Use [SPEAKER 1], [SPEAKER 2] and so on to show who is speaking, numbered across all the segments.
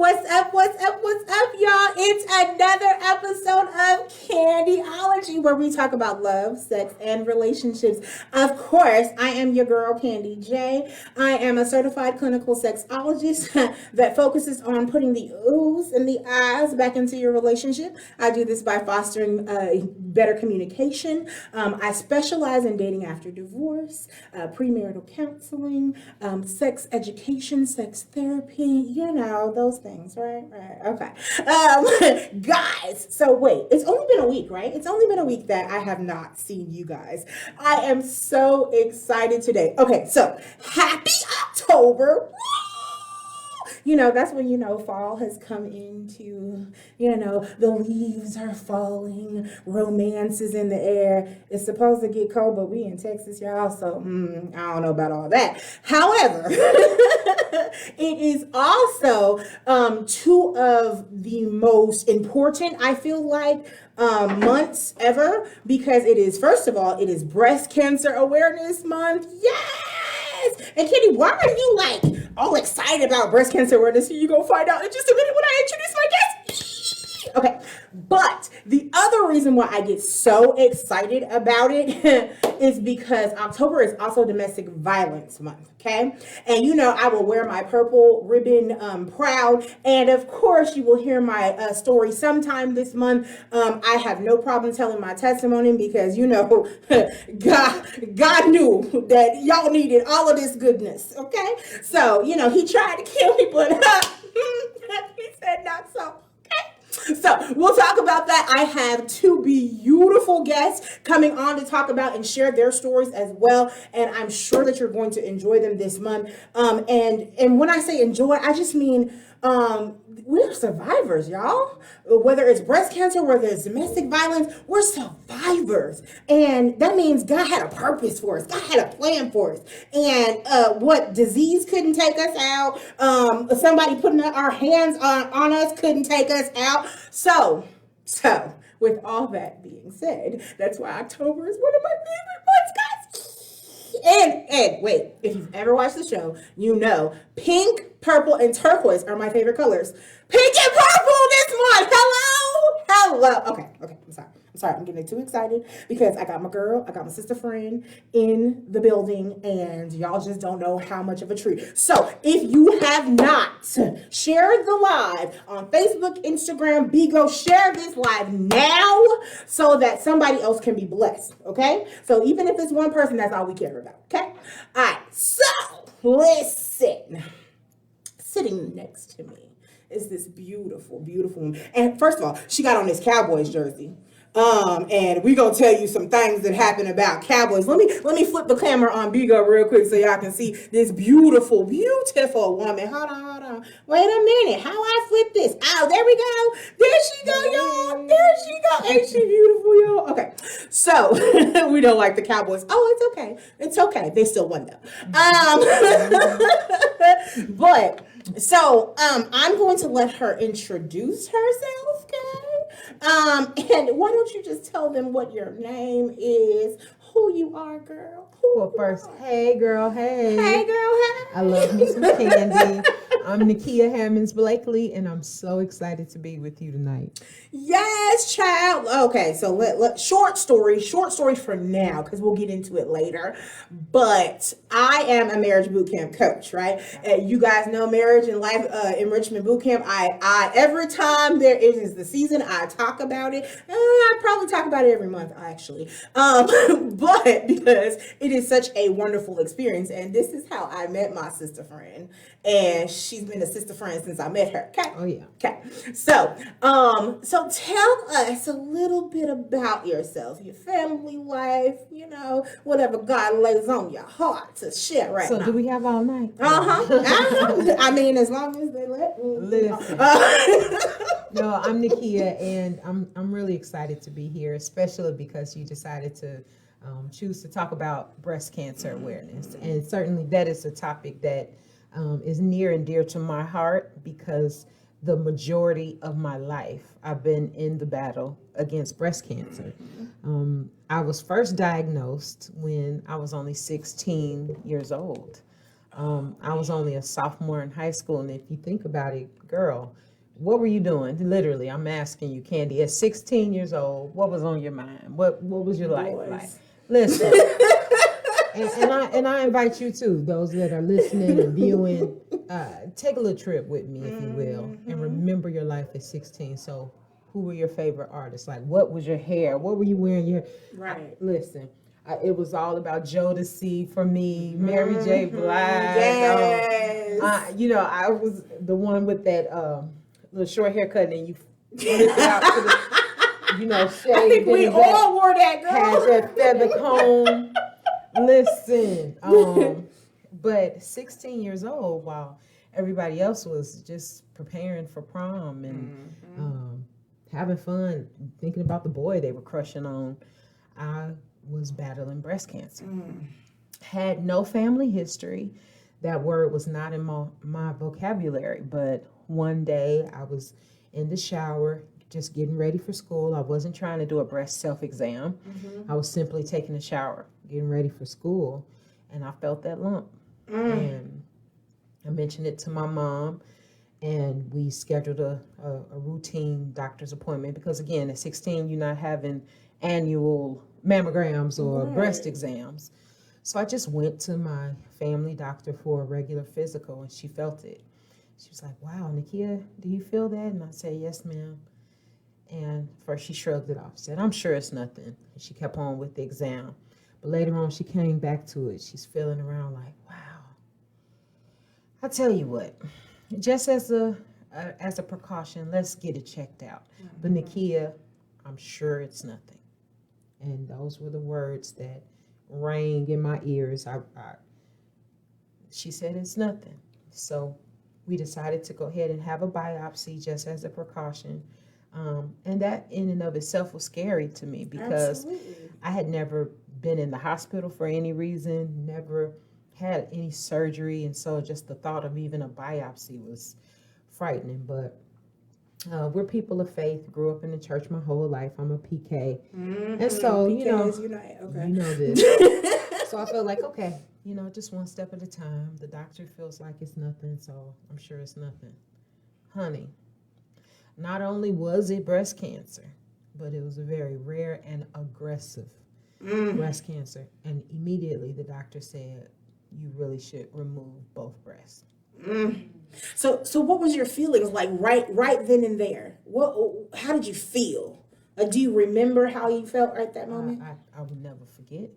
[SPEAKER 1] What's up? What's up? What's up, y'all? It's another episode of Candyology where we talk about love, sex, and relationships. Of course, I am your girl, Candy J. I am a certified clinical sexologist that focuses on putting the oohs and the ahs back into your relationship. I do this by fostering better communication. I specialize in dating after divorce, premarital counseling, sex education, sex therapy, you know, those things, right? Okay. Guys, so wait, it's only been a week, right? It's only been a week that I have not seen you guys. I am so excited today. Okay, so happy October. You know, that's when, fall has come into, the leaves are falling, romance is in the air. It's supposed to get cold, but we in Texas, y'all, so I don't know about all that. However, it is also two of the most important, I feel like, months ever, because it is, first of all, it is Breast Cancer Awareness Month. Yes! And Kitty, why are you like all excited about breast cancer awareness? You're going to find out in just a minute when I introduce my guest. Okay, but the other reason why I get so excited about it is because October is also Domestic Violence Month, okay? And I will wear my purple ribbon proud, and of course you will hear my story sometime this month. I have no problem telling my testimony because God knew that y'all needed all of this goodness, okay? So, he tried to kill me, but he said not so. So we'll talk about that. I have two beautiful guests coming on to talk about and share their stories as well. And I'm sure that you're going to enjoy them this month. And when I say enjoy, I just mean we're survivors, y'all. Whether it's breast cancer, whether it's domestic violence, we're survivors. And that means God had a purpose for us. God had a plan for us. And what disease couldn't take us out. Somebody putting our hands on us couldn't take us out. So, with all that being said, that's why October is one of my favorite months, guys. And wait, if you've ever watched the show, you know pink, purple, and turquoise are my favorite colors. Pink and purple this month. Hello. Okay. I'm sorry. I'm getting too excited because I got my sister friend in the building, and y'all just don't know how much of a treat. So if you have not shared the live on Facebook, Instagram, Bigo, share this live now so that somebody else can be blessed. Okay. So even if it's one person, that's all we care about. Okay. All right. So listen, sitting next to me is this beautiful, beautiful woman. And first of all, she got on this Cowboys jersey. And we're gonna tell you some things that happen about Cowboys. Let me flip the camera on Bigo real quick so y'all can see this beautiful, beautiful woman. Hold on. Wait a minute. How I flip this? Oh, there we go. There she go, y'all. There she go. Ain't she beautiful, y'all? Okay. So we don't like the Cowboys. Oh, it's okay. It's okay. They still won though. But so I'm going to let her introduce herself, okay? And why don't you just tell them what your name is, who you are, girl?
[SPEAKER 2] Well, first, hey, girl, hey.
[SPEAKER 1] Hey, girl, hey.
[SPEAKER 2] I love me some candy. I'm Nikia Blakely, and I'm so excited to be with you tonight.
[SPEAKER 1] Yes, child. Okay, so let short story for now, because we'll get into it later. But I am a marriage boot camp coach, right? You guys know Marriage and Life Enrichment Boot Camp. I every time there is the season, I talk about it. I probably talk about it every month, actually. But because it is such a wonderful experience, and this is how I met my sister friend, and she's been a sister friend since I met her. Okay.
[SPEAKER 2] Oh yeah.
[SPEAKER 1] Okay. So tell us a little bit about yourself, your family life, whatever God lays on your heart to share right now.
[SPEAKER 2] So do we have all night?
[SPEAKER 1] I mean, as long as they let me.
[SPEAKER 2] Listen. No, I'm Nikia, and I'm really excited to be here, especially because you decided to choose to talk about breast cancer awareness. And certainly that is a topic that is near and dear to my heart because the majority of my life I've been in the battle against breast cancer. I was first diagnosed when I was only 16 years old. I was only a sophomore in high school, and if you think about it, girl, what were you doing? Literally, I'm asking you, Candy, at 16 years old, what was on your mind? What was your life like?
[SPEAKER 1] Boys.
[SPEAKER 2] Listen, and I invite you too, those that are listening and viewing, take a little trip with me, if you will, and remember your life at 16. So, who were your favorite artists? Like, what was your hair? What were you wearing your hair?
[SPEAKER 1] Right.
[SPEAKER 2] Listen, it was all about Jodeci for me, Mary J. Blige.
[SPEAKER 1] Yes.
[SPEAKER 2] I was the one with that little short haircut, and you flip it out to the, shade.
[SPEAKER 1] I think we all wore that, girl.
[SPEAKER 2] Had that feather comb. Listen, but 16 years old, while everybody else was just preparing for prom and having fun, thinking about the boy they were crushing on, I was battling breast cancer. Had no family history. That word was not in my vocabulary, but one day I was in the shower just getting ready for school. I wasn't trying to do a breast self-exam. I was simply taking a shower, getting ready for school, and I felt that lump. And I mentioned it to my mom, and we scheduled a routine doctor's appointment because, again, at 16, you're not having annual mammograms or breast exams. So I just went to my family doctor for a regular physical, and she felt it. She was like, "Wow, Nikia, do you feel that?" And I said, "Yes, ma'am." And first she shrugged it off, said, "I'm sure it's nothing." And she kept on with the exam. But later on, she came back to it. She's feeling around like, "Wow, I tell you what, just as a precaution, let's get it checked out. But Nikia, I'm sure it's nothing." And those were the words that rang in my ears. She said it's nothing. So we decided to go ahead and have a biopsy just as a precaution. And that in and of itself was scary to me because I had never been in the hospital for any reason, never had any surgery. And so just the thought of even a biopsy was frightening. But we're people of faith, grew up in the church my whole life. I'm a PK. And so,
[SPEAKER 1] PKs
[SPEAKER 2] you know this. So I felt like, okay, just one step at a time. The doctor feels like it's nothing, so I'm sure it's nothing. Honey, not only was it breast cancer, but it was a very rare and aggressive breast cancer. And immediately the doctor said, you really should remove both breasts.
[SPEAKER 1] So what was your feelings like right then and there? How did you feel? Do you remember how you felt at that moment?
[SPEAKER 2] I would never forget.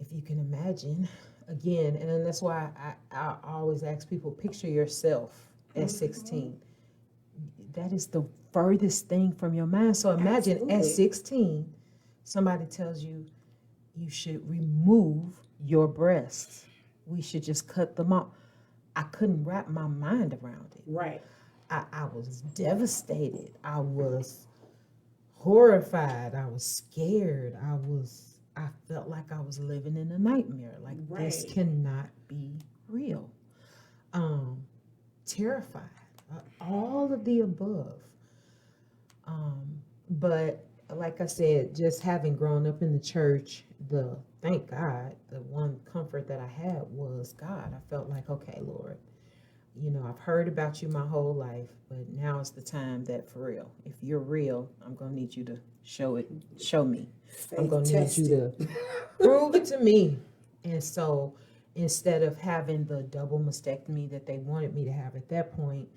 [SPEAKER 2] If you can imagine, again, and then that's why I always ask people, picture yourself at 16. That is the furthest thing from your mind. So imagine at 16, somebody tells you you should remove your breasts. We should just cut them off. I couldn't wrap my mind around it.
[SPEAKER 1] Right.
[SPEAKER 2] I was devastated. I was horrified. I was scared. I felt like I was living in a nightmare. Like this cannot be real. Terrified. All of the above. But like I said, just having grown up in the church, thank God, the one comfort that I had was God. I felt like, okay, Lord, I've heard about you my whole life, but now is the time that for real, if you're real, I'm going to need you to show me. I'm going to need you to prove it to me. And so instead of having the double mastectomy that they wanted me to have at that point,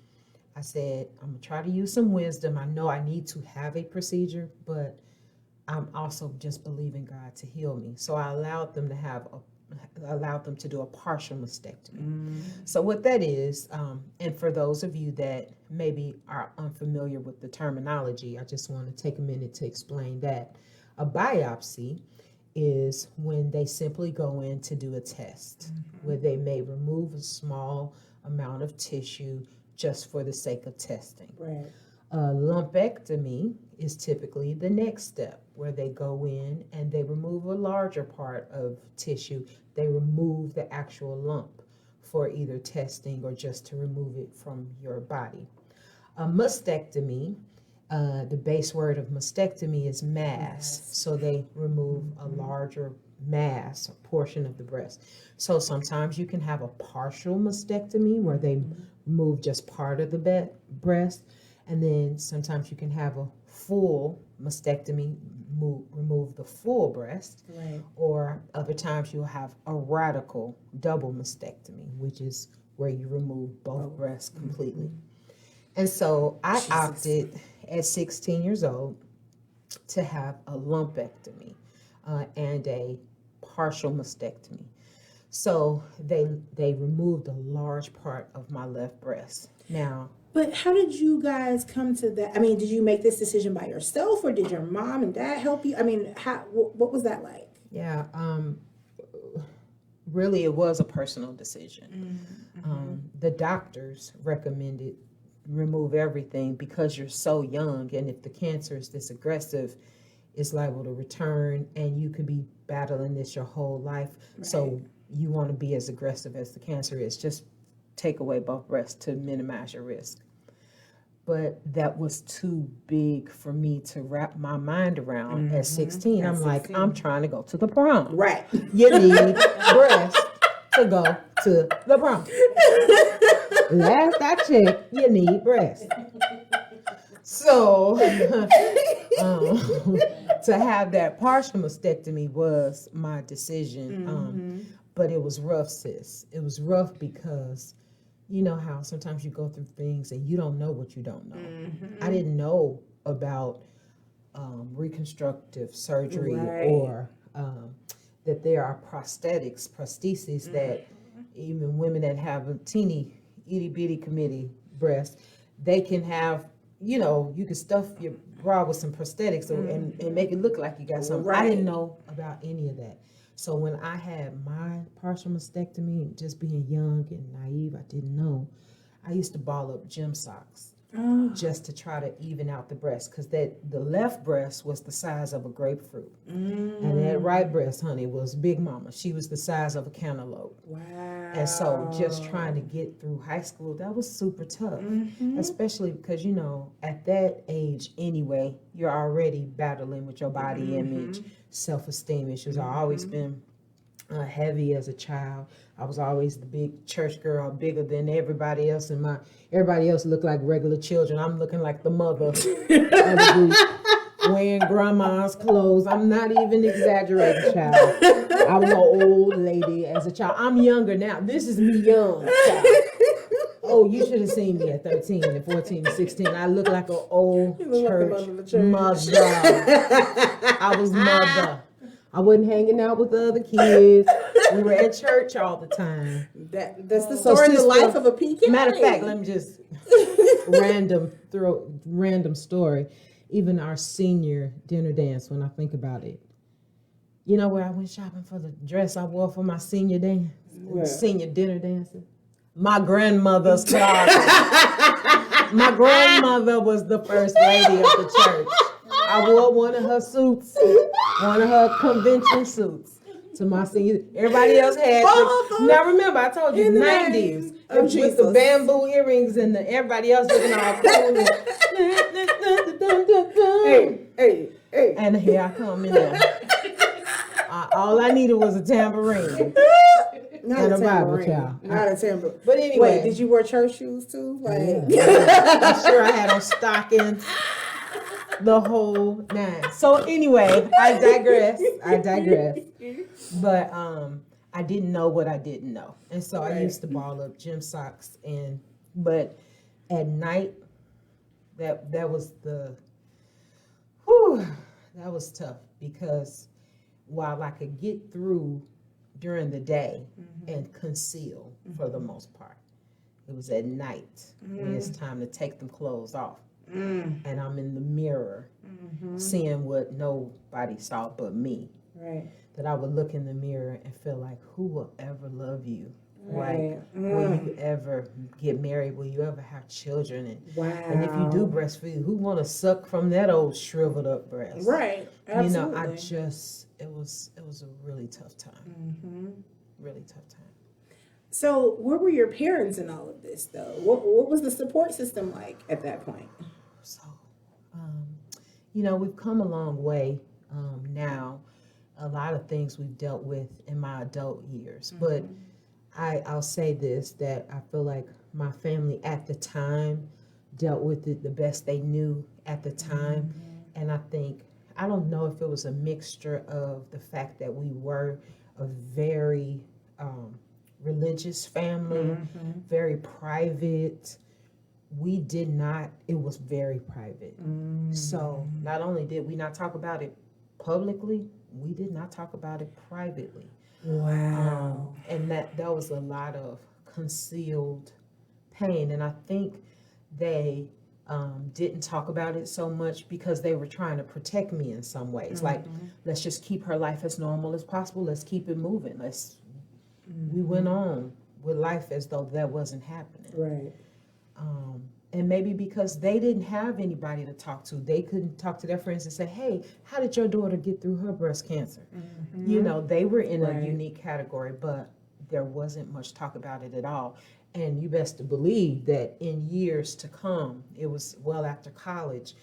[SPEAKER 2] I said, I'm going to try to use some wisdom. I know I need to have a procedure, but I'm also just believing God to heal me. So I allowed them to do a partial mastectomy. So what that is, and for those of you that maybe are unfamiliar with the terminology, I just want to take a minute to explain that. A biopsy is when they simply go in to do a test, where they may remove a small amount of tissue just for the sake of testing.
[SPEAKER 1] Right.
[SPEAKER 2] A lumpectomy is typically the next step, where they go in and they remove a larger part of tissue. They remove the actual lump for either testing or just to remove it from your body. A mastectomy, the base word of mastectomy is mass. So they remove a larger mass or portion of the breast. So sometimes you can have a partial mastectomy where they remove just part of the breast, and then sometimes you can have a full mastectomy, remove the full breast,
[SPEAKER 1] Right.
[SPEAKER 2] or other times you'll have a radical double mastectomy, which is where you remove both breasts completely. And so I opted at 16 years old to have a lumpectomy and a partial mastectomy. So they removed a large part of my left breast. Now,
[SPEAKER 1] But how did you guys come to that? I mean, did you make this decision by yourself, or did your mom and dad help you? I mean, what was that like?
[SPEAKER 2] yeah, really it was a personal decision. The doctors recommended remove everything because you're so young, and if the cancer is this aggressive, it's liable to return, and you could be battling this your whole life. Right. So you want to be as aggressive as the cancer is. Just take away both breasts to minimize your risk. But that was too big for me to wrap my mind around at 16. I'm like, I'm trying to go to the prom.
[SPEAKER 1] Right.
[SPEAKER 2] You need breasts to go to the prom. Last I checked, you need breasts. So to have that partial mastectomy was my decision. But it was rough, sis. It was rough because you know how sometimes you go through things and you don't know what you don't know. I didn't know about reconstructive surgery, or that there are prostheses that even women that have a teeny itty bitty committee breast, they can have, you know, you can stuff your bra with some prosthetics and make it look like you got something. I didn't know about any of that. So when I had my partial mastectomy, just being young and naive, I didn't know. I used to ball up gym socks just to try to even out the breast, because the left breast was the size of a grapefruit. And that right breast, honey, was Big Mama. She was the size of a cantaloupe.
[SPEAKER 1] Wow.
[SPEAKER 2] And so just trying to get through high school, that was super tough, especially because, you know, at that age anyway, you're already battling with your body image, self-esteem issues. I've always been heavy as a child. I was always the big church girl, bigger than everybody else, and everybody else looked like regular children. I'm looking like the mother of the group, wearing grandma's clothes. I'm not even exaggerating, child. I was an old lady as a child. I'm younger now. This is me young, child. Oh, you should have seen me at 13 and 14 and 16. I look like an old church mother. I was mother. I wasn't hanging out with the other kids. We were at church all the time.
[SPEAKER 1] That's the story of the life of a PK.
[SPEAKER 2] Matter of fact, let me just random story. Even our senior dinner dance, when I think about it. You know where I went shopping for the dress I wore for my senior dance? Senior dinner dancing? My grandmother's closet. My grandmother was the first lady of the church. I wore one of her suits, one of her convention suits to my senior. Everybody else had. Now remember, I told you, 90s. With the bamboo earrings and everybody else looking all cool.
[SPEAKER 1] Hey.
[SPEAKER 2] And here I come in there. All I needed was a tambourine.
[SPEAKER 1] Not a Bible, child. Not a tambourine.
[SPEAKER 2] But anyway.
[SPEAKER 1] Wait, did you wear church shoes too?
[SPEAKER 2] I'm sure I had on stockings. The whole nine. So anyway, I digress. But I didn't know what I didn't know. And so I used to ball up gym socks, but at night that was that was tough, because while I could get through during the day and conceal for the most part, it was at night when it's time to take them clothes off. And I'm in the mirror seeing what nobody saw but me.
[SPEAKER 1] Right.
[SPEAKER 2] That I would look in the mirror and feel like, who will ever love you?
[SPEAKER 1] Right.
[SPEAKER 2] Like, will you ever get married? Will you ever have children? And if you do breastfeed, who want to suck from that old shriveled up breast?
[SPEAKER 1] Right. Absolutely.
[SPEAKER 2] You know, it was a really tough time. Really tough time.
[SPEAKER 1] So where were your parents in all of this, though? What was the support system like at that point?
[SPEAKER 2] So, you know, we've come a long way now. a lot of things we've dealt with in my adult years. But I'll say this, that I feel like my family at the time dealt with it the best they knew at the time. And I think, I don't know if it was a mixture of the fact that we were a very religious family, very private. We did not, it was very private. So not only did we not talk about it publicly, we did not talk about it privately.
[SPEAKER 1] Wow.
[SPEAKER 2] And that was a lot of concealed pain. And I think they didn't talk about it so much because they were trying to protect me in some ways. Like, let's just keep her life as normal as possible. Let's keep it moving. We went on with life as though that wasn't happening.
[SPEAKER 1] Right.
[SPEAKER 2] And maybe because they didn't have anybody to talk to, they couldn't talk to their friends and say, hey, how did your daughter get through her breast cancer? You know, they were in a unique category, but there wasn't much talk about it at all. And you best to believe that in years to come, it was well after college,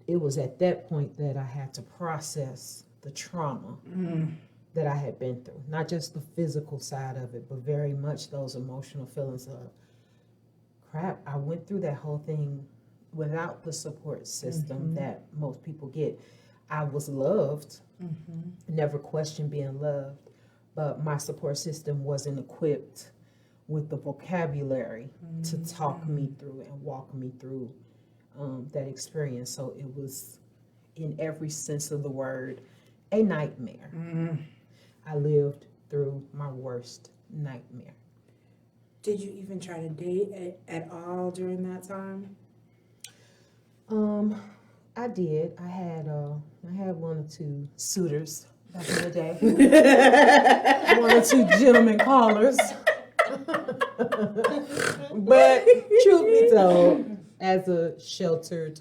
[SPEAKER 2] it was at that point that I had to process the trauma that I had been through. Not just the physical side of it, but very much those emotional feelings of, crap, I went through that whole thing without the support system that most people get. I was loved, never questioned being loved, but my support system wasn't equipped with the vocabulary to talk me through and walk me through that experience. So it was, in every sense of the word, a nightmare. I lived through my worst nightmare.
[SPEAKER 1] Did you even try to date at all during that time?
[SPEAKER 2] I did. I had one or two suitors back in the day. One or two gentlemen callers. But truth be told, as a sheltered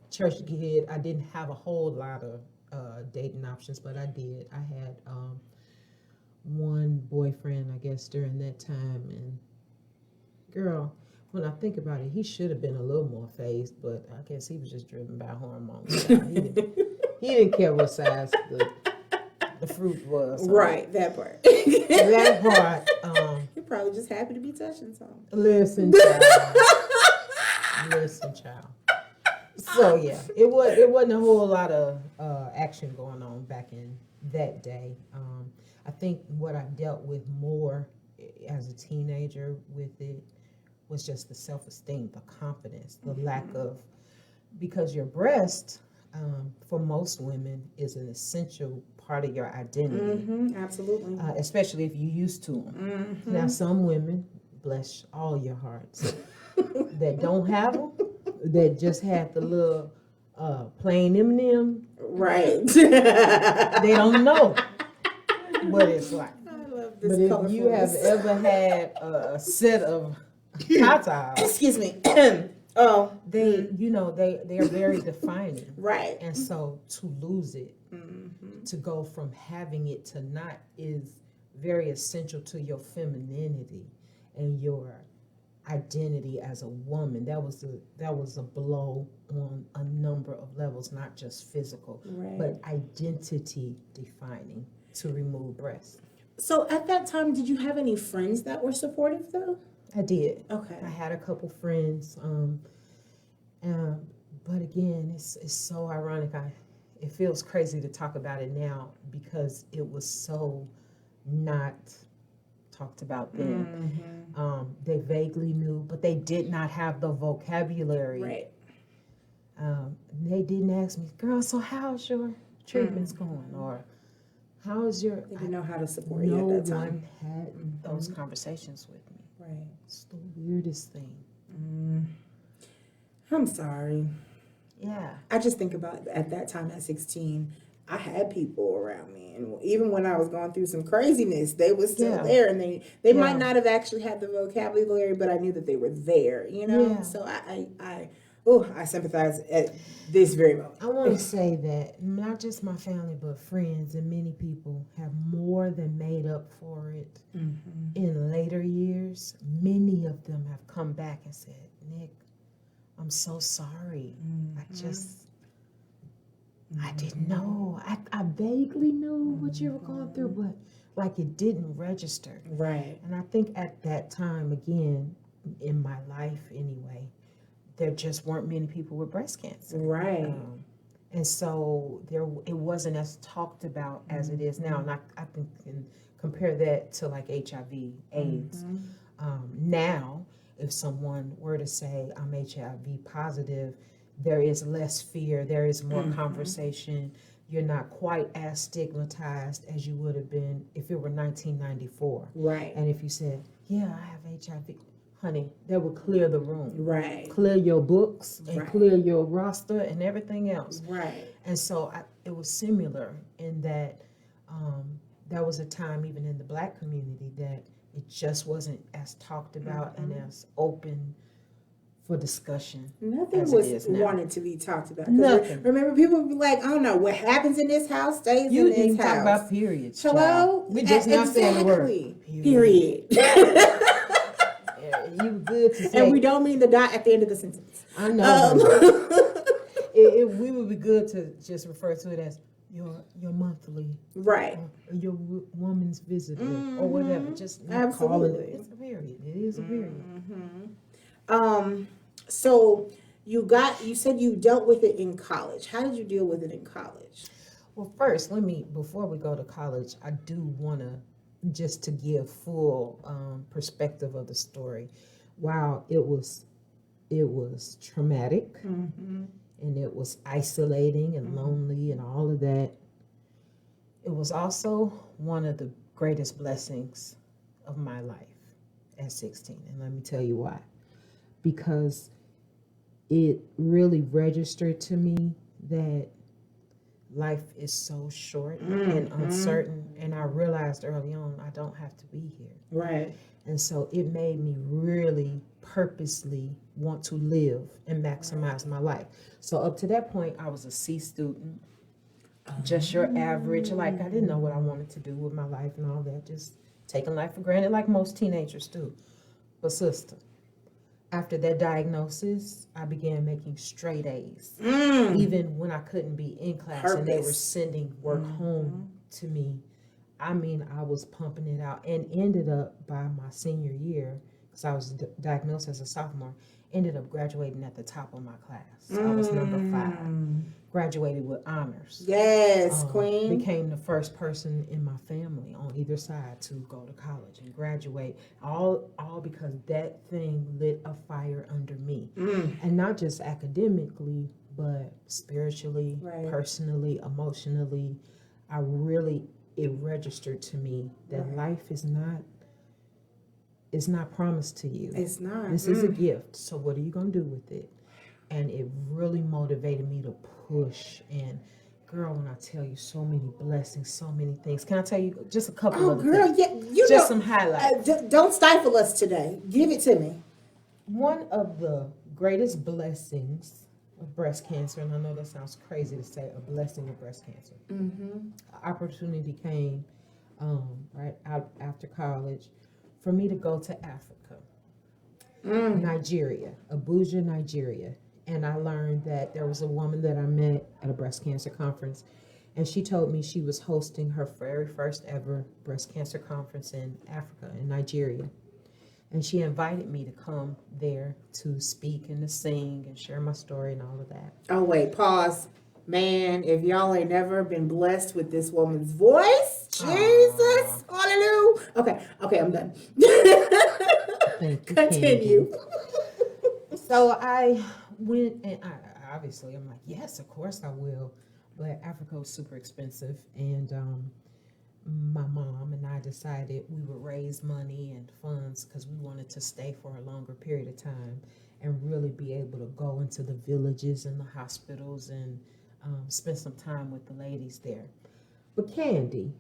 [SPEAKER 2] church kid, I didn't have a whole lot of dating options, but I did. I had one boyfriend, I guess, during that time, and girl, when I think about it, he should have been a little more phased, but I guess he was just driven by hormones. He didn't care what size the fruit was.
[SPEAKER 1] Right, that part.
[SPEAKER 2] That part.
[SPEAKER 1] You're probably just happy to be touching something.
[SPEAKER 2] Listen, child. Listen, child. So yeah, it wasn't a whole lot of action going on back in that day. I think what I dealt with more as a teenager with it was just the self-esteem, the confidence, the lack of, because your breast, for most women, is an essential part of your identity.
[SPEAKER 1] Absolutely.
[SPEAKER 2] Especially if you're used to them. Now, some women, bless all your hearts, that don't have them, that just have the little plain M&M.
[SPEAKER 1] Right.
[SPEAKER 2] They don't know what it's like.
[SPEAKER 1] I love this.
[SPEAKER 2] But if you have ever had a set of tatas,
[SPEAKER 1] excuse me. Oh,
[SPEAKER 2] they, you know, they are very defining.
[SPEAKER 1] right.
[SPEAKER 2] And so to lose it, to go from having it to not, is very essential to your femininity and your identity as a woman. That was a blow on a number of levels, not just physical, but identity defining, to remove breasts.
[SPEAKER 1] So at that time, did you have any friends that were supportive though?
[SPEAKER 2] I did.
[SPEAKER 1] Okay.
[SPEAKER 2] I had a couple friends, but again, it's so ironic. It feels crazy to talk about it now because it was so not talked about then. They vaguely knew, but they did not have the vocabulary.
[SPEAKER 1] Right.
[SPEAKER 2] They didn't ask me, girl, so how's your treatments going? Or how's your...
[SPEAKER 1] They didn't know how to support you at that time.
[SPEAKER 2] No one had those conversations with me.
[SPEAKER 1] Right.
[SPEAKER 2] It's the weirdest thing.
[SPEAKER 1] I'm sorry.
[SPEAKER 2] Yeah.
[SPEAKER 1] I just think about at that time at 16, I had people around me, and even when I was going through some craziness, they were still there, and they might not have actually had the vocabulary, but I knew that they were there, you know?
[SPEAKER 2] Yeah.
[SPEAKER 1] So I sympathize at this very moment.
[SPEAKER 2] I want to say that not just my family, but friends and many people have more than made up for it in later years. Many of them have come back and said, Nick, I'm so sorry. I just, I didn't know. I vaguely knew what you were going through, but like it didn't register.
[SPEAKER 1] Right.
[SPEAKER 2] And I think at that time, again, in my life anyway, there just weren't many people with breast cancer.
[SPEAKER 1] Right.
[SPEAKER 2] And so it wasn't as talked about as it is now. And I think can compare that to like HIV, AIDS. Now, if someone were to say, I'm HIV positive, there is less fear, there is more conversation. You're not quite as stigmatized as you would have been if it were 1994.
[SPEAKER 1] Right.
[SPEAKER 2] And if you said, yeah, I have HIV, honey, that would clear the room.
[SPEAKER 1] Right.
[SPEAKER 2] Clear your books and
[SPEAKER 1] Right.
[SPEAKER 2] clear your roster and everything else.
[SPEAKER 1] Right.
[SPEAKER 2] And so it was similar in that there was a time even in the Black community that it just wasn't as talked about and as open for discussion.
[SPEAKER 1] Nothing
[SPEAKER 2] as it
[SPEAKER 1] was
[SPEAKER 2] is now.
[SPEAKER 1] wanted to be talked about. 'Cause
[SPEAKER 2] Nothing.
[SPEAKER 1] Remember, people would be like, I don't know, what happens in this house stays
[SPEAKER 2] You
[SPEAKER 1] in
[SPEAKER 2] didn't
[SPEAKER 1] this
[SPEAKER 2] even
[SPEAKER 1] house.
[SPEAKER 2] talk about periods.
[SPEAKER 1] Hello?
[SPEAKER 2] Child. We just not saying the word.
[SPEAKER 1] Period.
[SPEAKER 2] Yeah, you were good to say.
[SPEAKER 1] And we don't mean the dot at the end of the sentence.
[SPEAKER 2] I know. We would be good to just refer to it as your monthly,
[SPEAKER 1] Right.
[SPEAKER 2] or your woman's visitor, or whatever. Just not
[SPEAKER 1] Absolutely.
[SPEAKER 2] calling it. It's a period. It is a period.
[SPEAKER 1] So you said you dealt with it in college. How did you deal with it in college?
[SPEAKER 2] Well, first, before we go to college, I do want to just to give full perspective of the story. Wow, it was traumatic, and it was isolating and lonely and all of that. It was also one of the greatest blessings of my life at 16, and let me tell you why. Because it really registered to me that life is so short and uncertain, and I realized early on I don't have to be here.
[SPEAKER 1] Right.
[SPEAKER 2] And so it made me really purposely want to live and maximize my life. So up to that point, I was a C student, just your average. Like, I didn't know what I wanted to do with my life and all that, just taking life for granted like most teenagers do. But sister, after that diagnosis, I began making straight A's, even when I couldn't be in class and they were sending work home to me. I mean, I was pumping it out, and ended up by my senior year, because I was diagnosed as a sophomore, ended up graduating at the top of my class. I was number 5, graduated with honors.
[SPEAKER 1] Yes, queen.
[SPEAKER 2] Became the first person in my family on either side to go to college and graduate, all because that thing lit a fire under me. And not just academically, but spiritually, personally, emotionally. It registered to me that life is not promised to you.
[SPEAKER 1] It's not.
[SPEAKER 2] This is a gift. So what are you going to do with it? And it really motivated me to push. And girl, when I tell you so many blessings, so many things. Can I tell you just a couple of things?
[SPEAKER 1] Yeah, you
[SPEAKER 2] just some highlights.
[SPEAKER 1] Don't stifle us today. Give it to me.
[SPEAKER 2] One of the greatest blessings of breast cancer, and I know that sounds crazy to say, a blessing of breast cancer. Opportunity came right out after college for me to go to Africa, Nigeria, Abuja, Nigeria. And I learned that there was a woman that I met at a breast cancer conference, and she told me she was hosting her very first ever breast cancer conference in Africa, in Nigeria. And she invited me to come there to speak and to sing and share my story and all of that.
[SPEAKER 1] Oh, wait, pause. Man, if y'all ain't never been blessed with this woman's voice, Jesus, hallelujah. Okay, I'm done.
[SPEAKER 2] Thank you,
[SPEAKER 1] Continue.
[SPEAKER 2] So I went, and I'm like, yes, of course I will. But Africa was super expensive, and my mom and I decided we would raise money and funds because we wanted to stay for a longer period of time and really be able to go into the villages and the hospitals and spend some time with the ladies there. But Candy,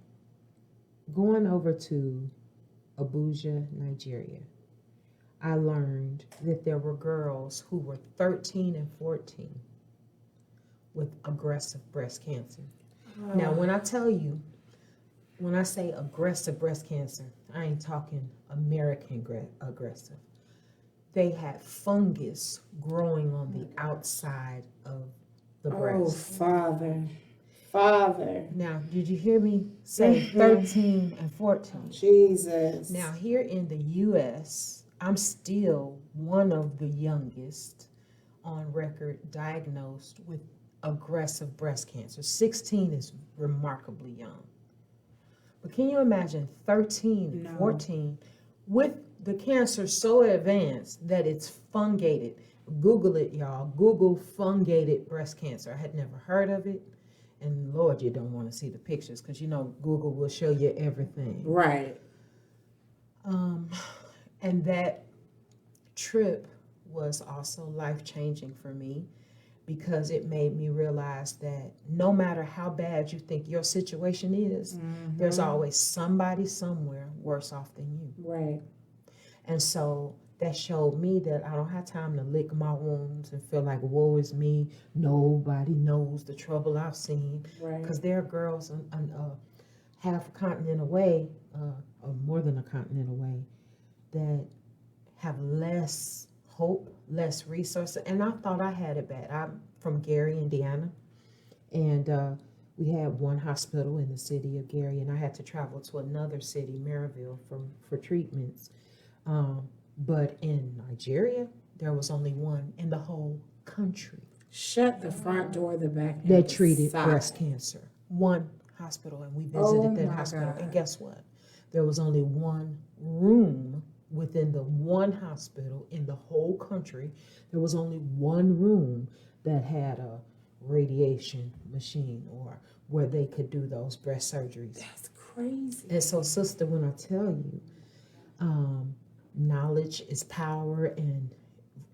[SPEAKER 2] going over to Abuja, Nigeria, I learned that there were girls who were 13 and 14 with aggressive breast cancer. Now, when I say aggressive breast cancer, I ain't talking American aggressive. They had fungus growing on the outside of the breast.
[SPEAKER 1] Oh, Father. Father.
[SPEAKER 2] Now, did you hear me say 13 and 14?
[SPEAKER 1] Jesus.
[SPEAKER 2] Now, here in the U.S., I'm still one of the youngest on record diagnosed with aggressive breast cancer. 16 is remarkably young. But can you imagine 13, 14 with the cancer so advanced that it's fungated? Google it, y'all. Google fungated breast cancer. I had never heard of it. And Lord, you don't want to see the pictures because you know Google will show you everything.
[SPEAKER 1] Right.
[SPEAKER 2] And that trip was also life-changing for me because it made me realize that no matter how bad you think your situation is, there's always somebody somewhere worse off than you.
[SPEAKER 1] Right.
[SPEAKER 2] And so that showed me that I don't have time to lick my wounds and feel like, woe is me. Nobody knows the trouble I've seen.
[SPEAKER 1] Right.
[SPEAKER 2] Because there are girls half a continent away, or more than a continent away, that have less hope, less resources. And I thought I had it bad. I'm from Gary, Indiana. And we had one hospital in the city of Gary, and I had to travel to another city, Maryville, for treatments. But in Nigeria, there was only one in the whole country.
[SPEAKER 1] Shut the front door, the back, and
[SPEAKER 2] that
[SPEAKER 1] the
[SPEAKER 2] treated
[SPEAKER 1] side.
[SPEAKER 2] breast cancer. One hospital, and we visited that hospital.
[SPEAKER 1] God.
[SPEAKER 2] And guess what? There was only one room within the one hospital in the whole country. There was only one room that had a radiation machine or where they could do those breast surgeries.
[SPEAKER 1] That's crazy.
[SPEAKER 2] And so, sister, when I tell you, knowledge is power and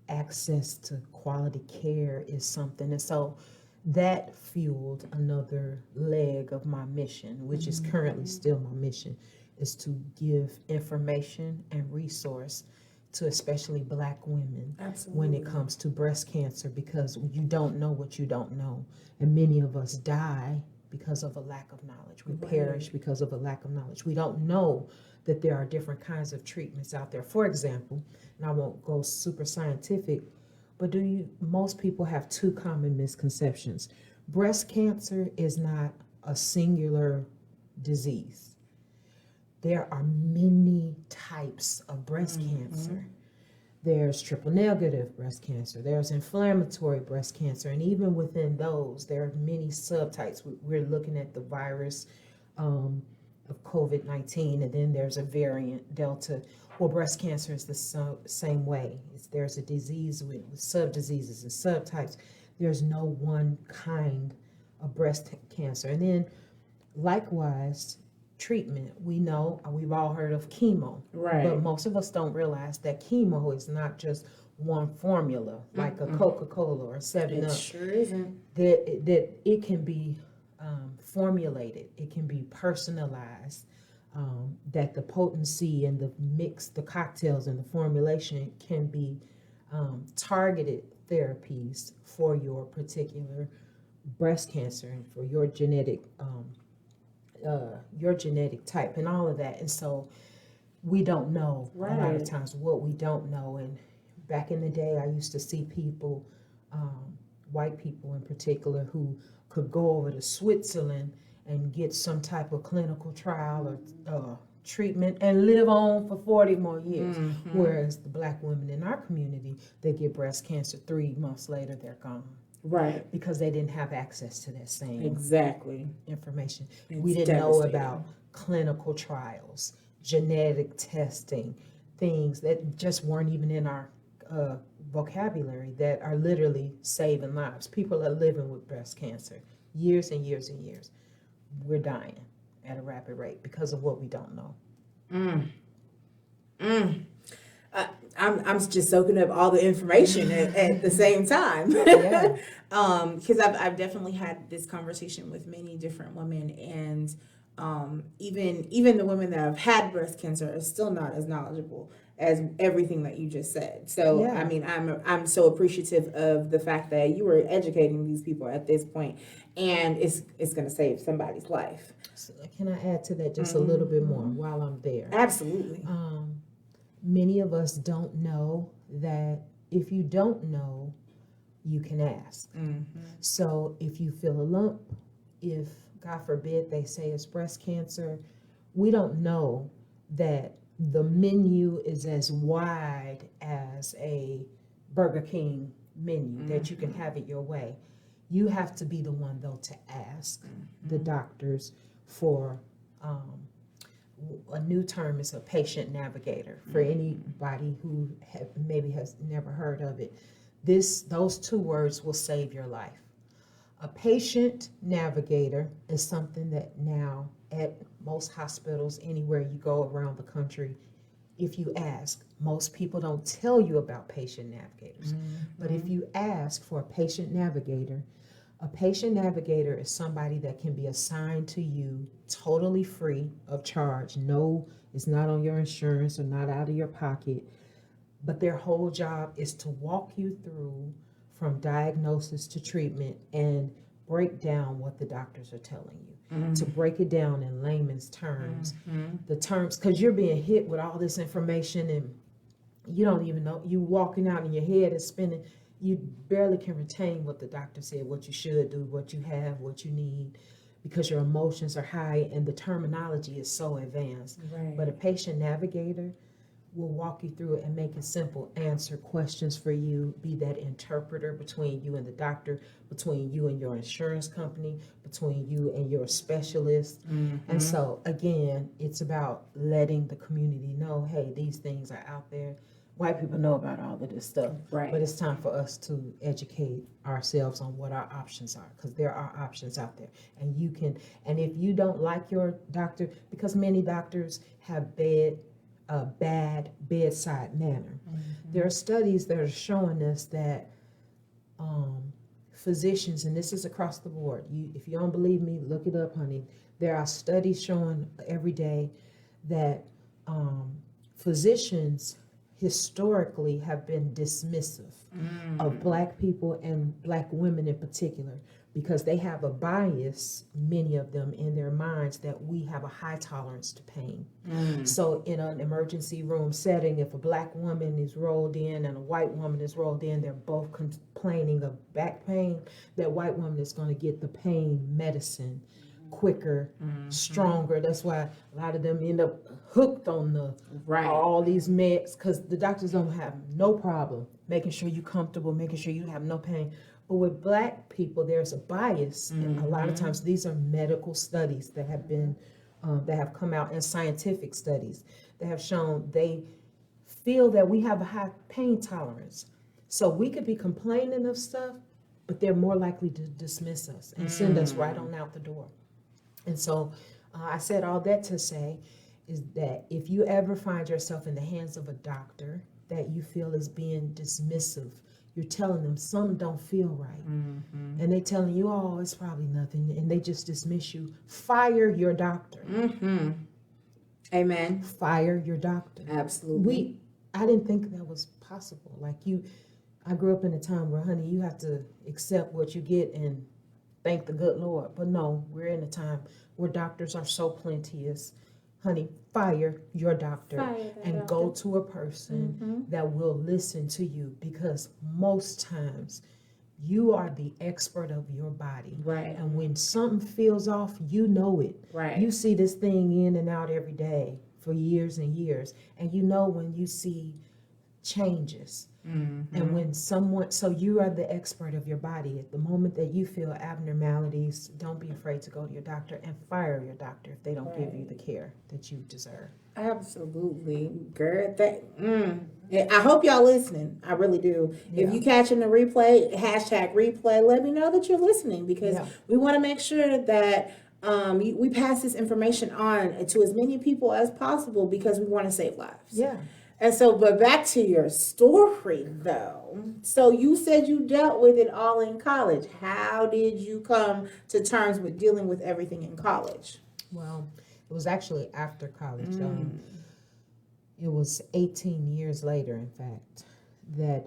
[SPEAKER 2] access to quality care is something. And so that fueled another leg of my mission, which is currently still my mission, is to give information and resource to especially Black women when it comes to breast cancer, because you don't know what you don't know. And many of us die because of a lack of knowledge. We perish because of a lack of knowledge. We don't know that there are different kinds of treatments out there. For example, and I won't go super scientific, but most people have two common misconceptions. Breast cancer is not a singular disease. There are many types of breast cancer. There's triple negative breast cancer. There's inflammatory breast cancer. And even within those, there are many subtypes. We're looking at the virus of COVID-19, and then there's a variant, Delta. Well, breast cancer is the same way. There's a disease with subdiseases and subtypes. There's no one kind of breast cancer. And then likewise, treatment. We know, we've all heard of chemo,
[SPEAKER 1] Right.
[SPEAKER 2] but most of us don't realize that chemo is not just one formula, like a Coca-Cola or 7-Up.
[SPEAKER 1] It sure isn't.
[SPEAKER 2] That it can be formulated, it can be personalized, that the potency and the mix, the cocktails and the formulation can be targeted therapies for your particular breast cancer and for your genetic type and all of that. And so we don't know a lot of times what we don't know. And back in the day, I used to see people, white people in particular, who could go over to Switzerland and get some type of clinical trial or treatment and live on for 40 more years. Whereas the Black women in our community, they get breast cancer 3 months later, they're gone.
[SPEAKER 1] Right.
[SPEAKER 2] Because they didn't have access to that same information. We didn't know about clinical trials, genetic testing, things that just weren't even in our vocabulary that are literally saving lives. People are living with breast cancer years and years and years. We're dying at a rapid rate because of what we don't know.
[SPEAKER 1] I'm just soaking up all the information at the same time.
[SPEAKER 2] Yeah.
[SPEAKER 1] Because I've definitely had this conversation with many different women, and even the women that have had breast cancer are still not as knowledgeable as everything that you just said. So
[SPEAKER 2] Yeah.
[SPEAKER 1] I mean, I'm so appreciative of the fact that you were educating these people at this point, and it's going to save somebody's life.
[SPEAKER 2] So can I add to that just a little bit more while I'm there?
[SPEAKER 1] Absolutely.
[SPEAKER 2] Many of us don't know that if you don't know, you can ask. So if you feel a lump if, God forbid, they say it's breast cancer, we don't know that the menu is as wide as a Burger King menu, that you can have it your way. You have to be the one, though, to ask the doctors for, a new term is a patient navigator, for anybody who maybe has never heard of it. Those two words will save your life. A patient navigator is something that now at most hospitals, anywhere you go around the country, if you ask, most people don't tell you about patient navigators. But if you ask for a patient navigator is somebody that can be assigned to you totally free of charge. No, it's not on your insurance or not out of your pocket. But their whole job is to walk you through from diagnosis to treatment and break down what the doctors are telling you, to break it down in layman's terms. The terms, because you're being hit with all this information and you don't even know, you walking out and your head is spinning. You barely can retain what the doctor said, what you should do, what you have, what you need, because your emotions are high and the terminology is so advanced.
[SPEAKER 1] Right.
[SPEAKER 2] But a patient navigator will walk you through it and make it simple, answer questions for you, be that interpreter between you and the doctor, between you and your insurance company, between you and your specialist. And so again, it's about letting the community know, hey, these things are out there. White people know about all of this stuff,
[SPEAKER 1] Right.
[SPEAKER 2] but it's time for us to educate ourselves on what our options are, because there are options out there. And you can, and if you don't like your doctor, because many doctors have bad bedside manner. There are studies that are showing us that physicians, and this is across the board, if you don't believe me, look it up, honey. There are studies showing every day that physicians historically have been dismissive of Black people and Black women in particular, because they have a bias, many of them, in their minds that we have a high tolerance to pain. So in an emergency room setting, if a Black woman is rolled in and a white woman is rolled in, they're both complaining of back pain, that white woman is going to get the pain medicine quicker, stronger. That's why a lot of them end up hooked on all these meds, because the doctors don't have no problem making sure you're comfortable, making sure you have no pain. But with Black people, there's a bias. And a lot of times these are medical studies that have been, that have come out, and scientific studies that have shown they feel that we have a high pain tolerance. So we could be complaining of stuff, but they're more likely to dismiss us and send us right on out the door. And so I said all that to say is that if you ever find yourself in the hands of a doctor that you feel is being dismissive, you're telling them something don't feel right, and they telling you, oh, it's probably nothing, and they just dismiss you, fire your doctor.
[SPEAKER 1] Amen.
[SPEAKER 2] Fire your doctor.
[SPEAKER 1] Absolutely.
[SPEAKER 2] I didn't think that was possible. I grew up in a time where, honey, you have to accept what you get and thank the good Lord. But no, we're in a time where doctors are so plenteous. Honey, fire your doctor and go to a person that will listen to you, because most times you are the expert of your body.
[SPEAKER 1] Right.
[SPEAKER 2] And when something feels off, you know it.
[SPEAKER 1] Right.
[SPEAKER 2] You see this thing in and out every day for years and years. And you know when you see changes. And when so you are the expert of your body. At the moment that you feel abnormalities, don't be afraid to go to your doctor, and fire your doctor if they don't give you the care that you deserve.
[SPEAKER 1] Absolutely, girl. I hope y'all listening. I really do.
[SPEAKER 2] Yeah.
[SPEAKER 1] If you catching the replay, #replay, let me know that you're listening, because we want to make sure that we pass this information on to as many people as possible, because we want to save lives.
[SPEAKER 2] Yeah.
[SPEAKER 1] And so, but back to your story though. So you said you dealt with it all in college. How did you come to terms with dealing with everything in college?
[SPEAKER 2] Well, it was actually after college. It was 18 years later, in fact, that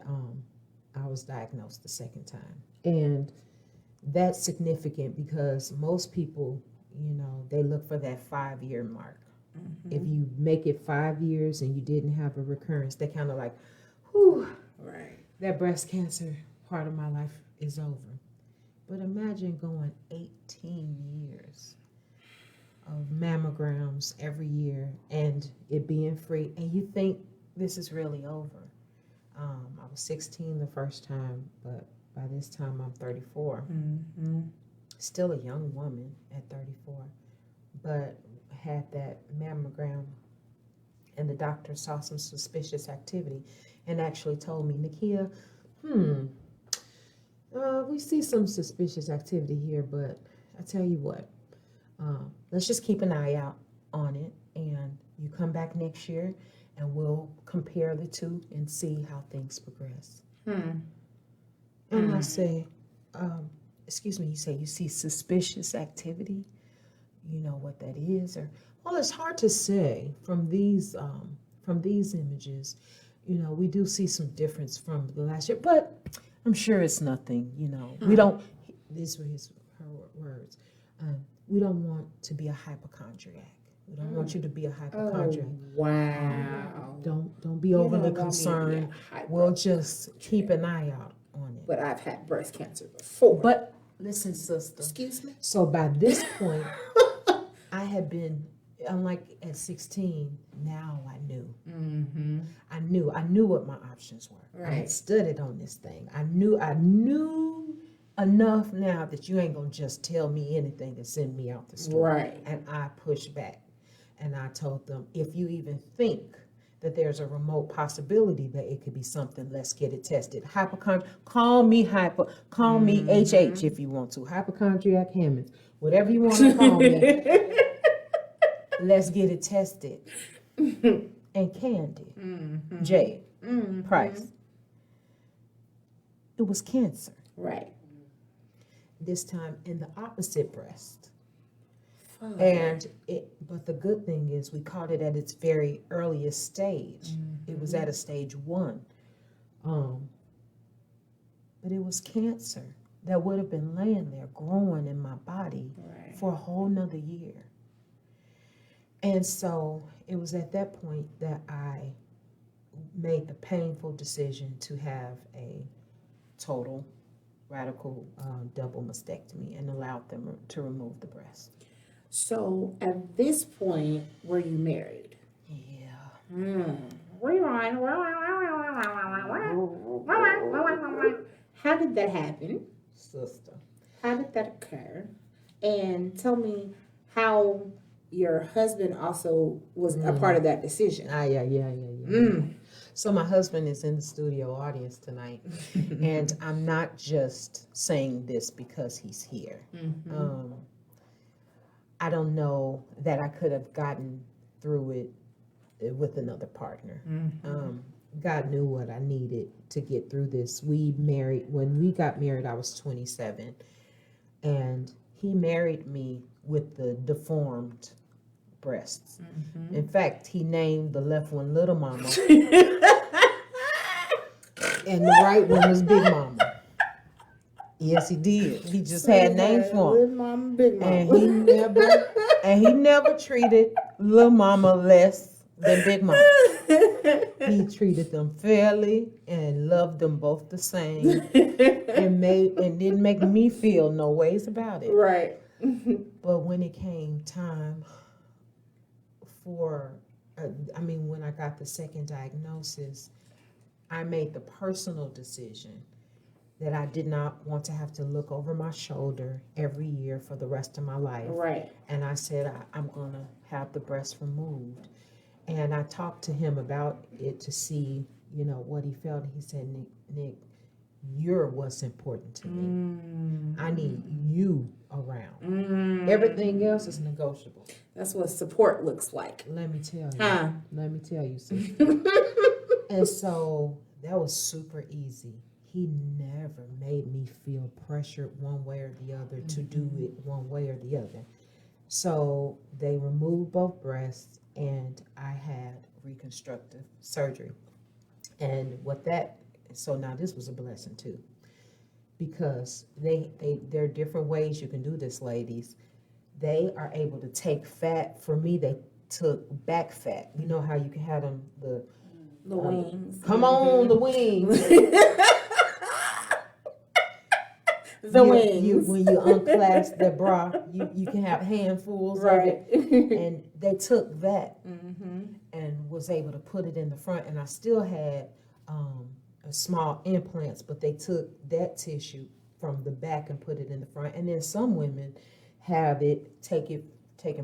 [SPEAKER 2] I was diagnosed the second time. And that's significant because most people, they look for that 5-year mark. If you make it 5 years and you didn't have a recurrence, they kind of like, whew,
[SPEAKER 1] Right.
[SPEAKER 2] that breast cancer part of my life is over. But imagine going 18 years of mammograms every year and it being free, and you think this is really over. I was 16 the first time, but by this time I'm 34. Still a young woman at 34, but had that mammogram, and the doctor saw some suspicious activity and actually told me, Nikia, we see some suspicious activity here, but I tell you what, let's just keep an eye out on it, and you come back next year and we'll compare the two and see how things progress. And I say, excuse me, you say you see suspicious activity? You know what that is? Or, well, it's hard to say from these images. You know, we do see some difference from the last year, but I'm sure it's nothing, you know. We don't, these were her words, we don't want to be a hypochondriac. We don't want you to be a hypochondriac.
[SPEAKER 1] Oh, wow.
[SPEAKER 2] Don't be overly concerned. We'll just keep an eye out on it.
[SPEAKER 1] But I've had breast cancer before.
[SPEAKER 2] But listen, sister.
[SPEAKER 1] Excuse me?
[SPEAKER 2] So by this point, I had been, unlike at 16, now I knew. I knew what my options were.
[SPEAKER 1] Right.
[SPEAKER 2] I had studied on this thing. I knew enough now that you ain't gonna just tell me anything and send me out the store.
[SPEAKER 1] Right.
[SPEAKER 2] And I pushed back. And I told them, if you even think that there's a remote possibility that it could be something, let's get it tested. Call me HH if you want to. Hypochondriac Hammond. Whatever you want to call me. Let's get it tested. And Candy, Jade, Price. It was cancer.
[SPEAKER 1] Right.
[SPEAKER 2] This time in the opposite breast.
[SPEAKER 1] Oh.
[SPEAKER 2] But the good thing is we caught it at its very earliest stage. It was at a stage 1. But it was cancer that would have been laying there growing in my body for a whole nother year. And so it was at that point that I made the painful decision to have a total radical double mastectomy and allowed them to remove the breast.
[SPEAKER 1] So at this point, were you married?
[SPEAKER 2] Yeah.
[SPEAKER 1] Rewind. How did that happen?
[SPEAKER 2] Sister.
[SPEAKER 1] How did that occur? And tell me how your husband also was a part of that decision.
[SPEAKER 2] Yeah. So my husband is in the studio audience tonight, and I'm not just saying this because he's here. I don't know that I could have gotten through it with another partner. God knew what I needed to get through this. When we got married, I was 27, and he married me with the deformed breasts. In fact, he named the left one Little Mama, and the right one was Big Mama. Yes, he did. He just had names for
[SPEAKER 1] Little
[SPEAKER 2] them.
[SPEAKER 1] Mama, Big Mama.
[SPEAKER 2] And he never treated Little Mama less than Big Mama. He treated them fairly and loved them both the same, and didn't make me feel no ways about it.
[SPEAKER 1] Right.
[SPEAKER 2] But when it came time when I got the second diagnosis, I made the personal decision that I did not want to have to look over my shoulder every year for the rest of my life.
[SPEAKER 1] Right.
[SPEAKER 2] And I said, I'm going to have the breast removed. And I talked to him about it to see, what he felt. He said, Nick, you're what's important to me. I need you around. Everything else is negotiable.
[SPEAKER 1] That's what support looks like.
[SPEAKER 2] Let me tell you. Let me tell you something. And so that was super easy. He never made me feel pressured one way or the other to do it one way or the other. So they removed both breasts, and I had reconstructive surgery. And so now this was a blessing too, because there are different ways you can do this, ladies. They are able to take fat. For me, they took back fat. You know how you can have them, the
[SPEAKER 1] wings.
[SPEAKER 2] Come on, the wings.
[SPEAKER 1] The wings.
[SPEAKER 2] when you unclasp the bra, you can have handfuls of it. And they took that and was able to put it in the front. And I still had a small implants, but they took that tissue from the back and put it in the front. And then some women have it taken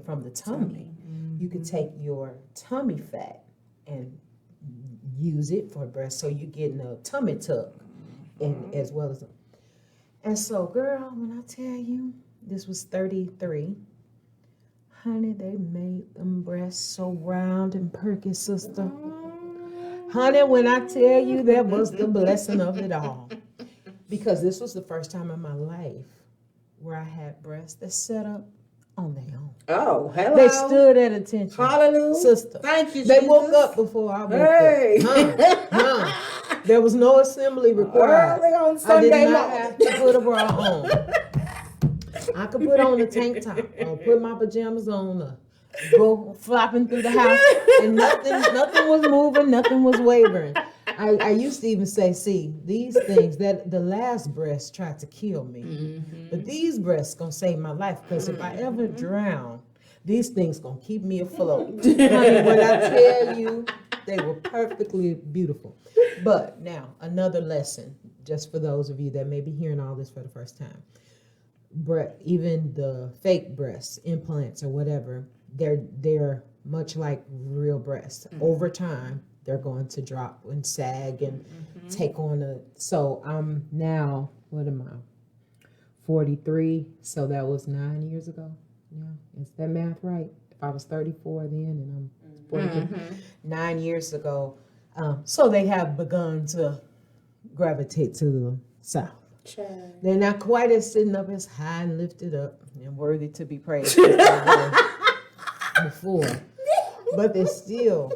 [SPEAKER 2] from the tummy. You could take your tummy fat and use it for breast, so you're getting a tummy tuck, and as well as. And so, girl, when I tell you, this was 33. Honey, they made them breasts so round and perky, sister. Honey, when I tell you, that was the blessing of it all. Because this was the first time in my life where I had breasts that set up on their own.
[SPEAKER 1] Oh, hello.
[SPEAKER 2] They stood at attention.
[SPEAKER 1] Hallelujah.
[SPEAKER 2] Sister.
[SPEAKER 1] Thank you,
[SPEAKER 2] They
[SPEAKER 1] Jesus.
[SPEAKER 2] woke up before I woke up. There was no assembly required.
[SPEAKER 1] Early on
[SPEAKER 2] I
[SPEAKER 1] Sunday
[SPEAKER 2] did not
[SPEAKER 1] morning.
[SPEAKER 2] have to put a bra on. I could put on a tank top or put my pajamas on or go flopping through the house, and nothing was moving, nothing was wavering. I used to even say, see, these things, that the last breast tried to kill me, but these breasts gonna save my life, because if I ever drown, these things gonna keep me afloat. Honey, when I tell you, they were perfectly beautiful. But now, another lesson, just for those of you that may be hearing all this for the first time. Even the fake breasts, implants or whatever, they're much like real breasts. Over time, they're going to drop and sag and take on so I'm now, what am I, 43, so that was 9 years ago. Yeah, is that math right? If I was 34 then and I'm 43, 9 years ago. So they have begun to gravitate to the south.
[SPEAKER 1] Sure.
[SPEAKER 2] They're not quite as sitting up as high and lifted up and worthy to be praised as they were before, but they're still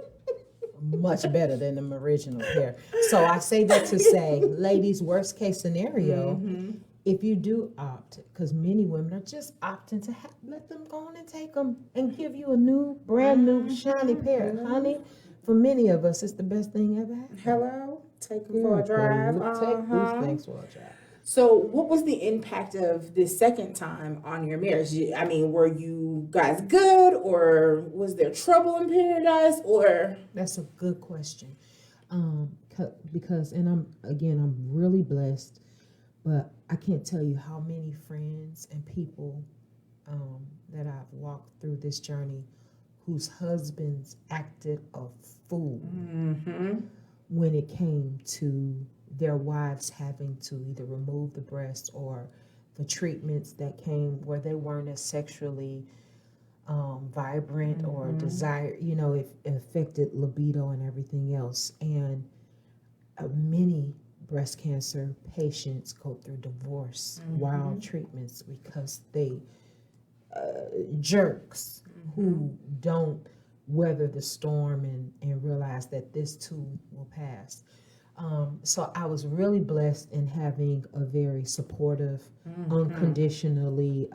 [SPEAKER 2] much better than the original pair. So I say that to say, ladies, worst case scenario, if you do opt, because many women are just opting to let them go on and take them and give you a brand new shiny pair. Honey, for many of us, it's the best thing ever happened.
[SPEAKER 1] Hello, take them for a drive.
[SPEAKER 2] Take these things for a drive.
[SPEAKER 1] So what was the impact of this second time on your marriage? I mean, were you guys good, or was there trouble in paradise, or?
[SPEAKER 2] That's a good question. Because, and I'm really blessed, but I can't tell you how many friends and people that I've walked through this journey whose husbands acted a fool when it came to their wives having to either remove the breast or the treatments that came where they weren't as sexually vibrant or desire, it affected libido and everything else. And many breast cancer patients go through divorce while treatments because they jerks who don't weather the storm and realize that this too will pass. So I was really blessed in having a very supportive, unconditionally,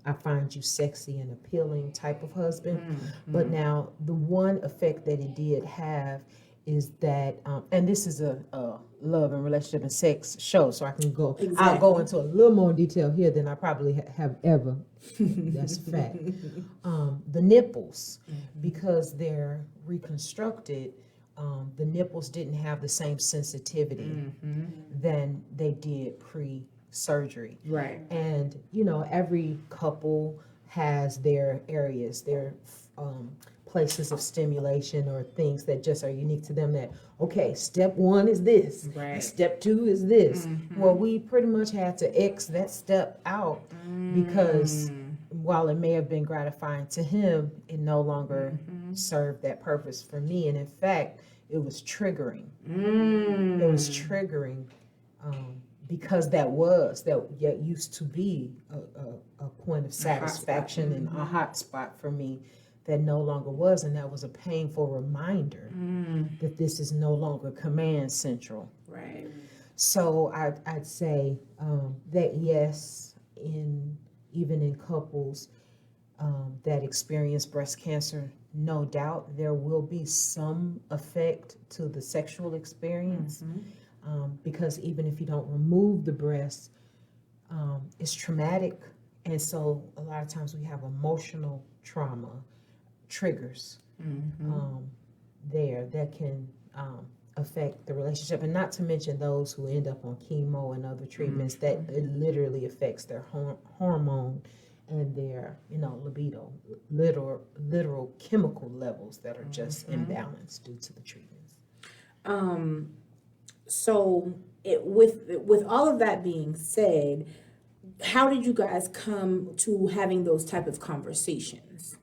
[SPEAKER 2] I find you sexy and appealing type of husband. But now the one effect that it did have is that, and this is a love and relationship and sex show, so I can go, I'll go into a little more detail here than I probably have ever. That's a fact. The nipples, because they're reconstructed, the nipples didn't have the same sensitivity than they did pre-surgery.
[SPEAKER 1] Right.
[SPEAKER 2] And, every couple has their areas, their places of stimulation or things that just are unique to them that, okay, step one is this,
[SPEAKER 1] right.
[SPEAKER 2] Step two is this. Well, we pretty much had to X that step out because while it may have been gratifying to him, it no longer served that purpose for me. And in fact, it was triggering. It was triggering because that used to be a point of satisfaction and a hot spot for me that no longer was. And that was a painful reminder that this is no longer command central.
[SPEAKER 1] Right.
[SPEAKER 2] So I'd say that yes, even in couples that experience breast cancer, no doubt there will be some effect to the sexual experience because even if you don't remove the breast, It's traumatic, and so a lot of times we have emotional trauma triggers there that can affect the relationship, and not to mention those who end up on chemo and other treatments that it literally affects their hormone and their libido, literal chemical levels that are just imbalanced due to the treatments.
[SPEAKER 1] So with all of that being said, how did you guys come to having those type of conversations?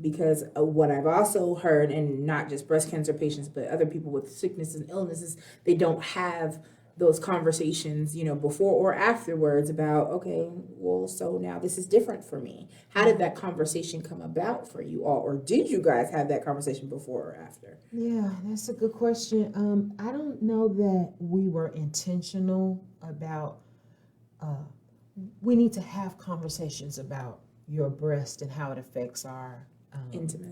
[SPEAKER 1] Because what I've also heard, and not just breast cancer patients, but other people with sicknesses and illnesses, they don't have those conversations, before or afterwards about, okay, well, so now this is different for me. How did that conversation come about for you all? Or did you guys have that conversation before or after?
[SPEAKER 2] Yeah, that's a good question. I don't know that we were intentional about, we need to have conversations about your breast and how it affects our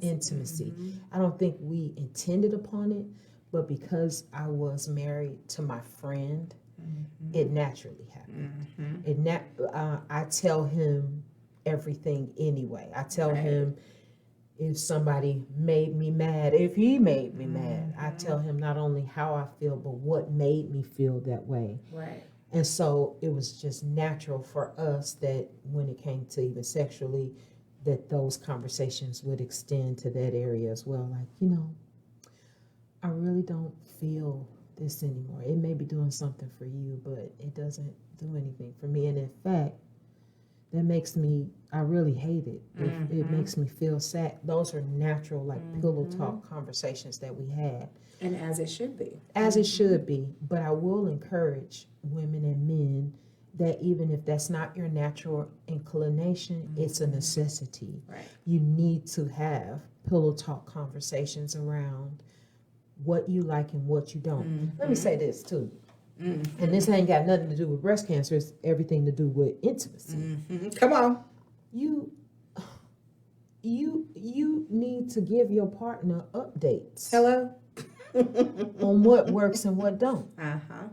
[SPEAKER 2] intimacy. I don't think we intended upon it, but because I was married to my friend, it naturally happened. I tell him everything anyway. I tell him if somebody made me mad, if he made me mad, I tell him not only how I feel, but what made me feel that way.
[SPEAKER 1] Right.
[SPEAKER 2] And so it was just natural for us that when it came to even sexually, that those conversations would extend to that area as well. Like, I really don't feel this anymore. It may be doing something for you, but it doesn't do anything for me. And in fact, that makes me, I really hate it. It makes me feel sad. Those are natural, like pillow talk conversations that we had.
[SPEAKER 1] And as it should be.
[SPEAKER 2] As it should be. But I will encourage women and men that even if that's not your natural inclination, it's a necessity.
[SPEAKER 1] Right.
[SPEAKER 2] You need to have pillow talk conversations around what you like and what you don't. Let me say this too. And this ain't got nothing to do with breast cancer. It's everything to do with intimacy.
[SPEAKER 1] Come on.
[SPEAKER 2] You need to give your partner updates.
[SPEAKER 1] Hello?
[SPEAKER 2] On what works and what don't.
[SPEAKER 1] Uh-huh.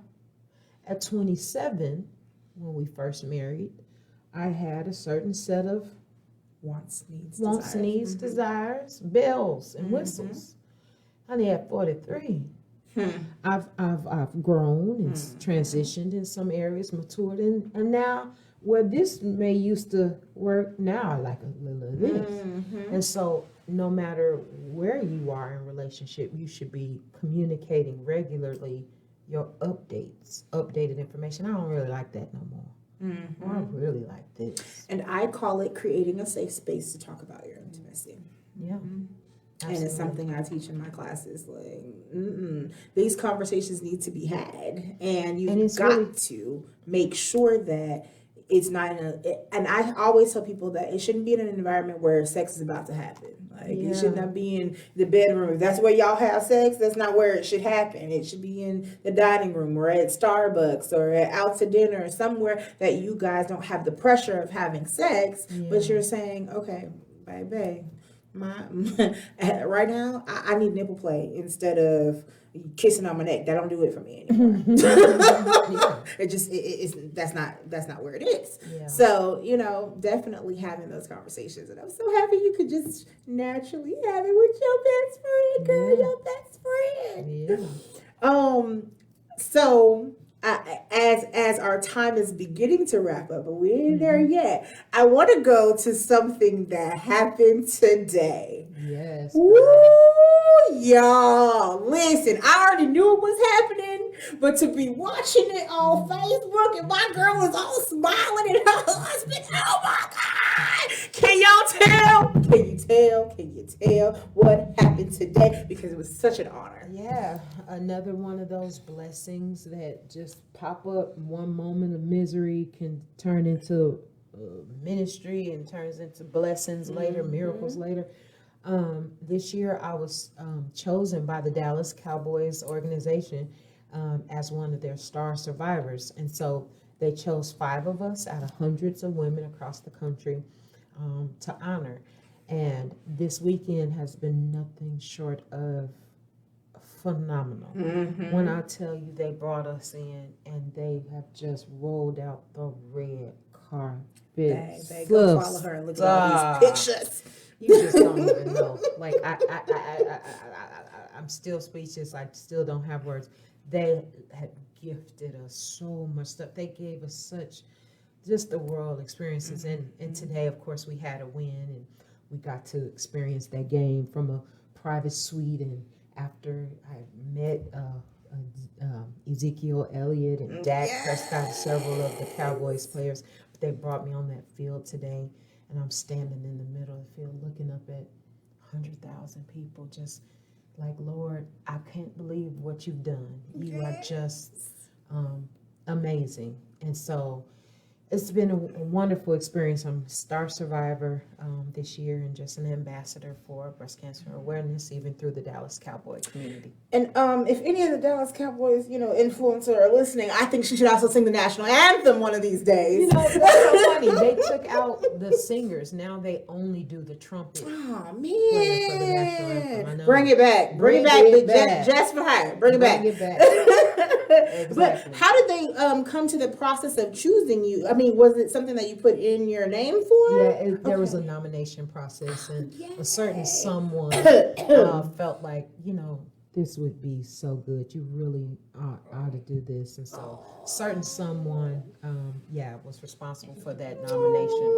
[SPEAKER 2] At 27, when we first married, I had a certain set of
[SPEAKER 1] Wants, needs,
[SPEAKER 2] desires, bells and whistles. Honey, at 43, I've grown and transitioned in some areas, matured, and now where this may used to work, now I like a little of this. And so no matter where you are in relationship, you should be communicating regularly your updated information. I don't really like that no more. Or I really like this.
[SPEAKER 1] And I call it creating a safe space to talk about your intimacy.
[SPEAKER 2] Yeah.
[SPEAKER 1] And it's something I teach in my classes. Like, these conversations need to be had, and you've got to make sure that it's not and I always tell people that it shouldn't be in an environment where sex is about to happen. Like, it should not be in the bedroom. If that's where y'all have sex, that's not where it should happen. It should be in the dining room or at Starbucks or out to dinner or somewhere that you guys don't have the pressure of having sex, but you're saying, okay, baby, right now I need nipple play instead of kissing on my neck. That don't do it for me anymore. That's not where it is. So definitely having those conversations, and I'm so happy you could just naturally have it with your best friend, girl. Your best friend. So as our time is beginning to wrap up, but we ain't there yet, I want to go to something that happened today.
[SPEAKER 2] Yes.
[SPEAKER 1] Woo, y'all. Listen, I already knew it was happening, but to be watching it on Facebook and my girl was all smiling and her husband, oh my God. Can y'all tell? Can you tell what happened today? Because it was such an honor.
[SPEAKER 2] Yeah, another one of those blessings that just pop up. One moment of misery can turn into ministry and turns into blessings later, miracles later. This year I was chosen by the Dallas Cowboys organization as one of their star survivors. And so they chose 5 of us out of hundreds of women across the country to honor. And this weekend has been nothing short of phenomenal. When I tell you they brought us in and they have just rolled out the red carpet.
[SPEAKER 1] Baby, go follow her and look at all these pictures.
[SPEAKER 2] You just don't even know. Like I'm still speechless. I still don't have words. They had gifted us so much stuff. They gave us such just the world experiences. And today, of course, we had a win, and we got to experience that game from a private suite. And after I met Ezekiel Elliott and Dak Prescott, several of the Cowboys players, they brought me on that field today, and I'm standing in the middle of the field looking up at 100,000 people, just like, Lord, I can't believe what you've done. You are just amazing. And so it's been a wonderful experience. I'm a star survivor this year, and just an ambassador for breast cancer awareness, even through the Dallas Cowboy community.
[SPEAKER 1] And if any of the Dallas Cowboys, influencer are listening, I think she should also sing the national anthem one of these days.
[SPEAKER 2] That's so funny. They took out the singers. Now they only do the trumpet.
[SPEAKER 1] Oh,
[SPEAKER 2] player for the national anthem. I
[SPEAKER 1] man.
[SPEAKER 2] know.
[SPEAKER 1] Bring it back. Bring it back. Just for her. Bring it back.
[SPEAKER 2] Exactly.
[SPEAKER 1] But how did they come to the process of choosing you? I mean, was it something that you put in your name for?
[SPEAKER 2] Yeah, there was a nomination process, and a certain someone felt like, this would be so good. You really ought to do this. And so certain someone, was responsible for that nomination.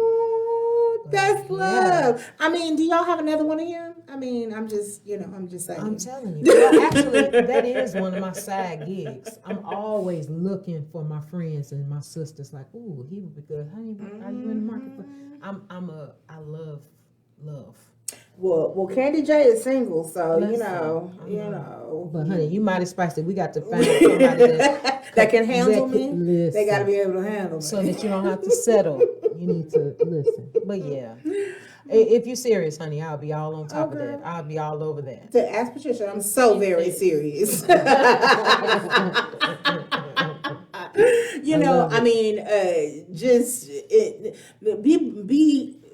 [SPEAKER 1] That's love. I mean, do y'all have another one of him? I mean, I'm just saying.
[SPEAKER 2] I'm telling you. Well, actually, that is one of my side gigs. I'm always looking for my friends and my sisters. Like, ooh, he would be good. Honey, are you in the market for? I love.
[SPEAKER 1] Well, Candy J is single, so
[SPEAKER 2] Listen, But honey, you mighty spicy. We got to find somebody
[SPEAKER 1] that can handle me.
[SPEAKER 2] Listen,
[SPEAKER 1] they got to be able to handle me,
[SPEAKER 2] so that you don't have to settle. You need to listen. But yeah, if you're serious, honey, I'll be all on top of that. I'll be all over that.
[SPEAKER 1] To ask Patricia, I'm so very serious.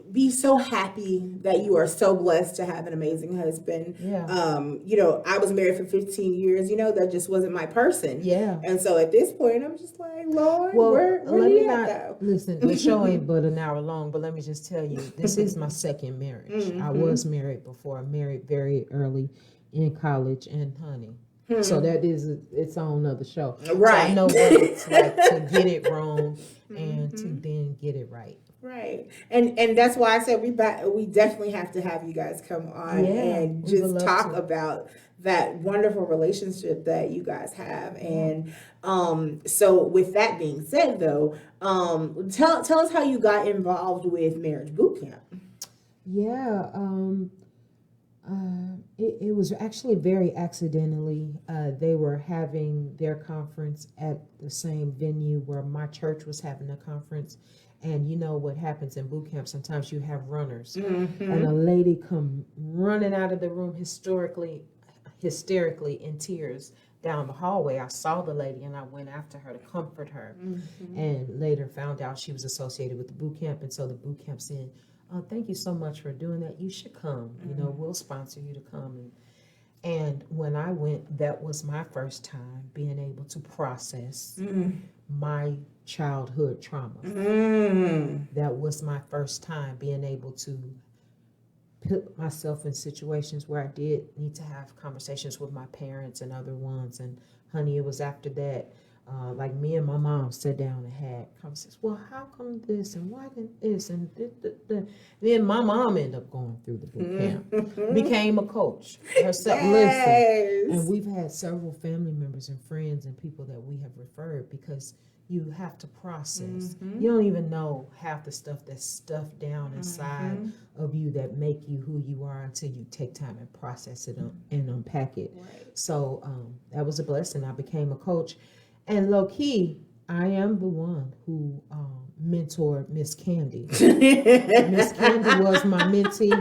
[SPEAKER 1] Be so happy that you are so blessed to have an amazing husband.
[SPEAKER 2] Yeah.
[SPEAKER 1] I was married for 15 years. That just wasn't my person.
[SPEAKER 2] Yeah.
[SPEAKER 1] And so at this point, I'm just like, Lord, where
[SPEAKER 2] let me
[SPEAKER 1] at, though?
[SPEAKER 2] Listen, the show ain't but an hour long, but let me just tell you, this is my second marriage. Mm-hmm. I was married before. I married very early in college, and honey. Hmm. So that is its own other show.
[SPEAKER 1] Right.
[SPEAKER 2] So I know what it's like to get it wrong and to then get it right.
[SPEAKER 1] Right. And that's why I said we definitely have to have you guys come on and just talk about that wonderful relationship that you guys have. And so with that being said, though, tell us how you got involved with Marriage Boot Camp.
[SPEAKER 2] Yeah. It was actually very accidentally. They were having their conference at the same venue where my church was having a conference. And you know what happens in boot camp, sometimes you have runners. Mm-hmm. And a lady come running out of the room hysterically in tears down the hallway. I saw the lady and I went after her to comfort her. Mm-hmm. And later found out she was associated with the boot camp. And so the boot camp said, thank you so much for doing that. You should come. Mm-hmm. We'll sponsor you to come. And when I went, that was my first time being able to process my childhood trauma. That was my first time being able to put myself in situations where I did need to have conversations with my parents and other ones. And honey, it was after that, like me and my mom sat down and had conversations. Well, how come this and why didn't this and then my mom ended up going through the boot camp, became a coach herself.
[SPEAKER 1] Yes.
[SPEAKER 2] Listen, and we've had several family members and friends and people that we have referred because you have to process. Mm-hmm. You don't even know half the stuff that's stuffed down inside of you that make you who you are until you take time and process it and unpack it. Right. So that was a blessing. I became a coach. And low key, I am the one who mentored Miss Candy. Miss Candy was my mentee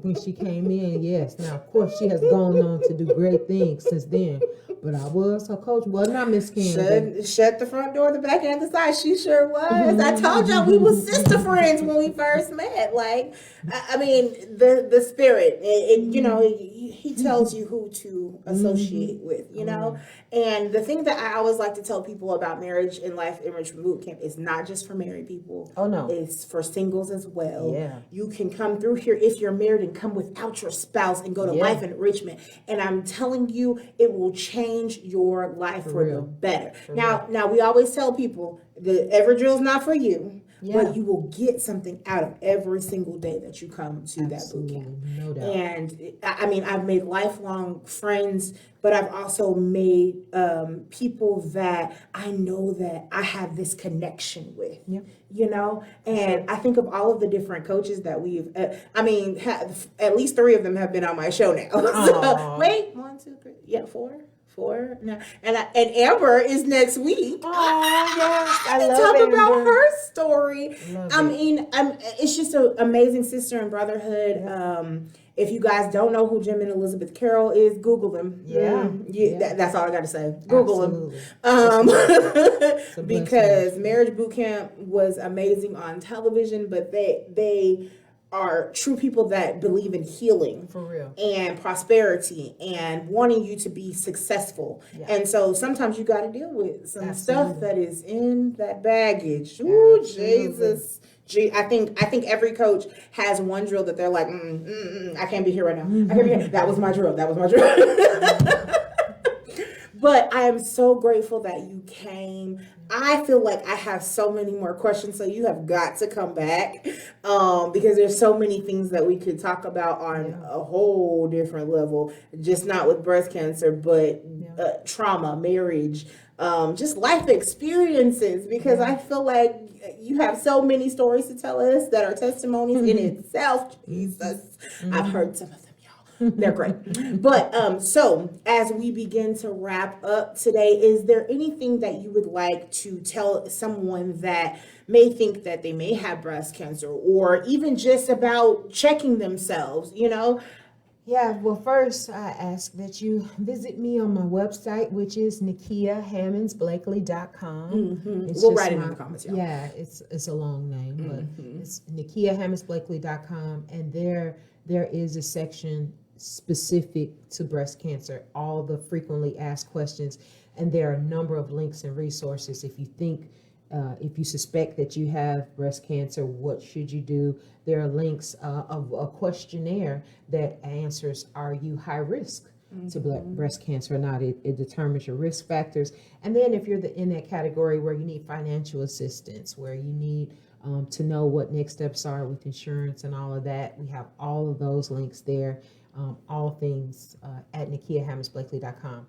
[SPEAKER 2] when she came in, yes. Now, of course, she has gone on to do great things since then. But I was her coach. Wasn't I, Miss Kim?
[SPEAKER 1] Shut the front door, the back, and the side. She sure was. I told y'all we was sister friends when we first met. Like, I mean, the spirit. He tells you who to associate with. You know, and the thing that I always like to tell people about marriage and life enrichment boot camp is not just for married people.
[SPEAKER 2] Oh no,
[SPEAKER 1] it's for singles as well.
[SPEAKER 2] Yeah,
[SPEAKER 1] you can come through here if you're married and come without your spouse and go to life enrichment. And I'm telling you, it will change your life for the better. Now we always tell people the Everdrill is not for you. Yeah. But you will get something out of every single day that you come to that boot camp.
[SPEAKER 2] No doubt.
[SPEAKER 1] And I mean, I've made lifelong friends, but I've also made people that I know that I have this connection with. Yep. You know, and I think of all of the different coaches that we've, at least 3 of them have been on my show now. So, wait, 1, 2, 3, yeah, 4. No. And Amber is next week.
[SPEAKER 2] Oh, yes. I love
[SPEAKER 1] talk
[SPEAKER 2] Amber.
[SPEAKER 1] about her story.
[SPEAKER 2] I
[SPEAKER 1] mean, it's just an amazing sister and brotherhood. Yeah. If you guys don't know who Jim and Elizabeth Carroll is, Google them. That's all I got to say. Google them. Because Marriage Boot Camp was amazing on television, but they are true people that believe in healing
[SPEAKER 2] for real
[SPEAKER 1] and prosperity and wanting you to be successful. Yeah. And so sometimes you got to deal with some stuff that is in that baggage. Ooh, Jesus. I think every coach has one drill that they're like, I can't be here right now. I can't be here. That was my drill. But I am so grateful that you came. I feel like I have so many more questions, so you have got to come back because there's so many things that we could talk about on a whole different level, just not with breast cancer, but trauma, marriage, just life experiences, because I feel like you have so many stories to tell us that are testimonies in itself. Jesus, I've heard some of them. They're great. But so as we begin to wrap up today, is there anything that you would like to tell someone that may think that they may have breast cancer, or even just about checking themselves, you know?
[SPEAKER 2] Yeah, well, first I ask that you visit me on my website, which is NikiaHammondsBlakely.com.
[SPEAKER 1] We'll write it in the comments.
[SPEAKER 2] Yeah, it's a long name, but it's NikiaHammondsBlakely.com, and there is a section specific to breast cancer, all the frequently asked questions, and there are a number of links and resources. If you suspect that you have breast cancer, what should you do? There are links of a questionnaire that answers, are you high risk to breast cancer or not? It determines your risk factors. And then if you're in that category where you need financial assistance, where you need to know what next steps are with insurance and all of that, we have all of those links there. All things at NikiaHammondsBlakely.com.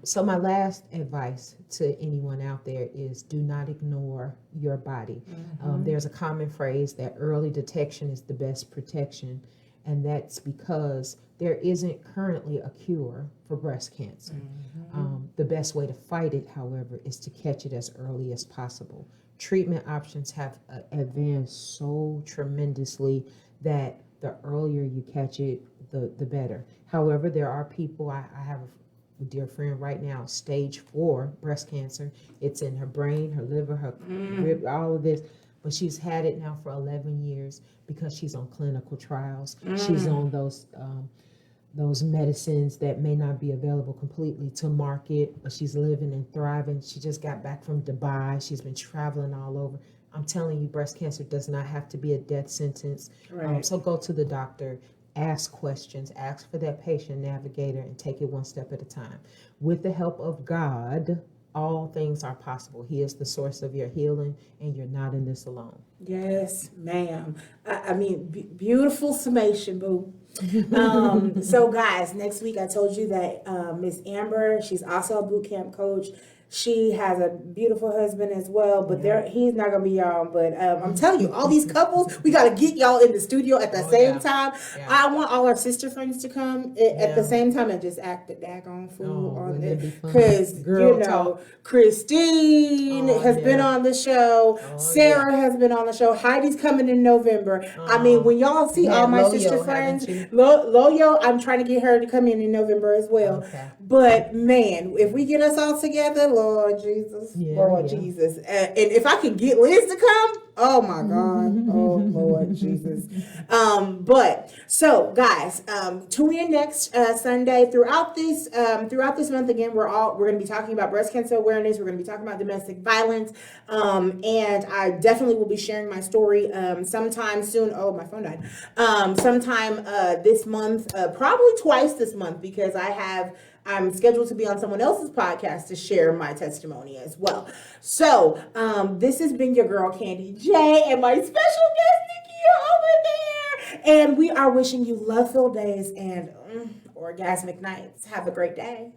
[SPEAKER 2] So my last advice to anyone out there is do not ignore your body. There's a common phrase that early detection is the best protection, and that's because there isn't currently a cure for breast cancer. The best way to fight it, however, is to catch it as early as possible. Treatment options have advanced so tremendously that the earlier you catch it, the better. However, there are people, I have a dear friend right now, stage 4 breast cancer. It's in her brain, her liver, her rib, all of this. But she's had it now for 11 years because she's on clinical trials. She's on those medicines that may not be available completely to market, but she's living and thriving. She just got back from Dubai. She's been traveling all over. I'm telling you, breast cancer does not have to be a death sentence. Right. So go to the doctor, ask questions, ask for that patient navigator, and take it one step at a time. With the help of God, all things are possible. He is the source of your healing, and you're not in this alone.
[SPEAKER 1] Yes, ma'am. I mean, beautiful summation, boo. So guys, next week I told you that Miss Amber, she's also a boot camp coach. She has a beautiful husband as well, but he's not gonna be y'all. But I'm telling you, all these couples, we gotta get y'all in the studio at the same time. Yeah. I want all our sister friends to come at the same time and just act the daggone fool on it, because Christine has been on the show. Sarah has been on the show. Heidi's coming in November. I mean, when y'all see all my sister friends, Loyo, I'm trying to get her to come in November as well. But man, if we get us all together, Lord Jesus,
[SPEAKER 2] Yeah,
[SPEAKER 1] Lord
[SPEAKER 2] yeah.
[SPEAKER 1] Jesus, and if I could get Liz to come, oh my God, oh Lord Jesus. But so guys, tune in next Sunday. Throughout this month, again, we're going to be talking about breast cancer awareness. We're going to be talking about domestic violence, and I definitely will be sharing my story sometime soon. Oh, my phone died. Sometime this month, probably twice this month, because I'm scheduled to be on someone else's podcast to share my testimony as well. So, this has been your girl Candy J and my special guest Nikia over there. And we are wishing you love-filled days and orgasmic nights. Have a great day.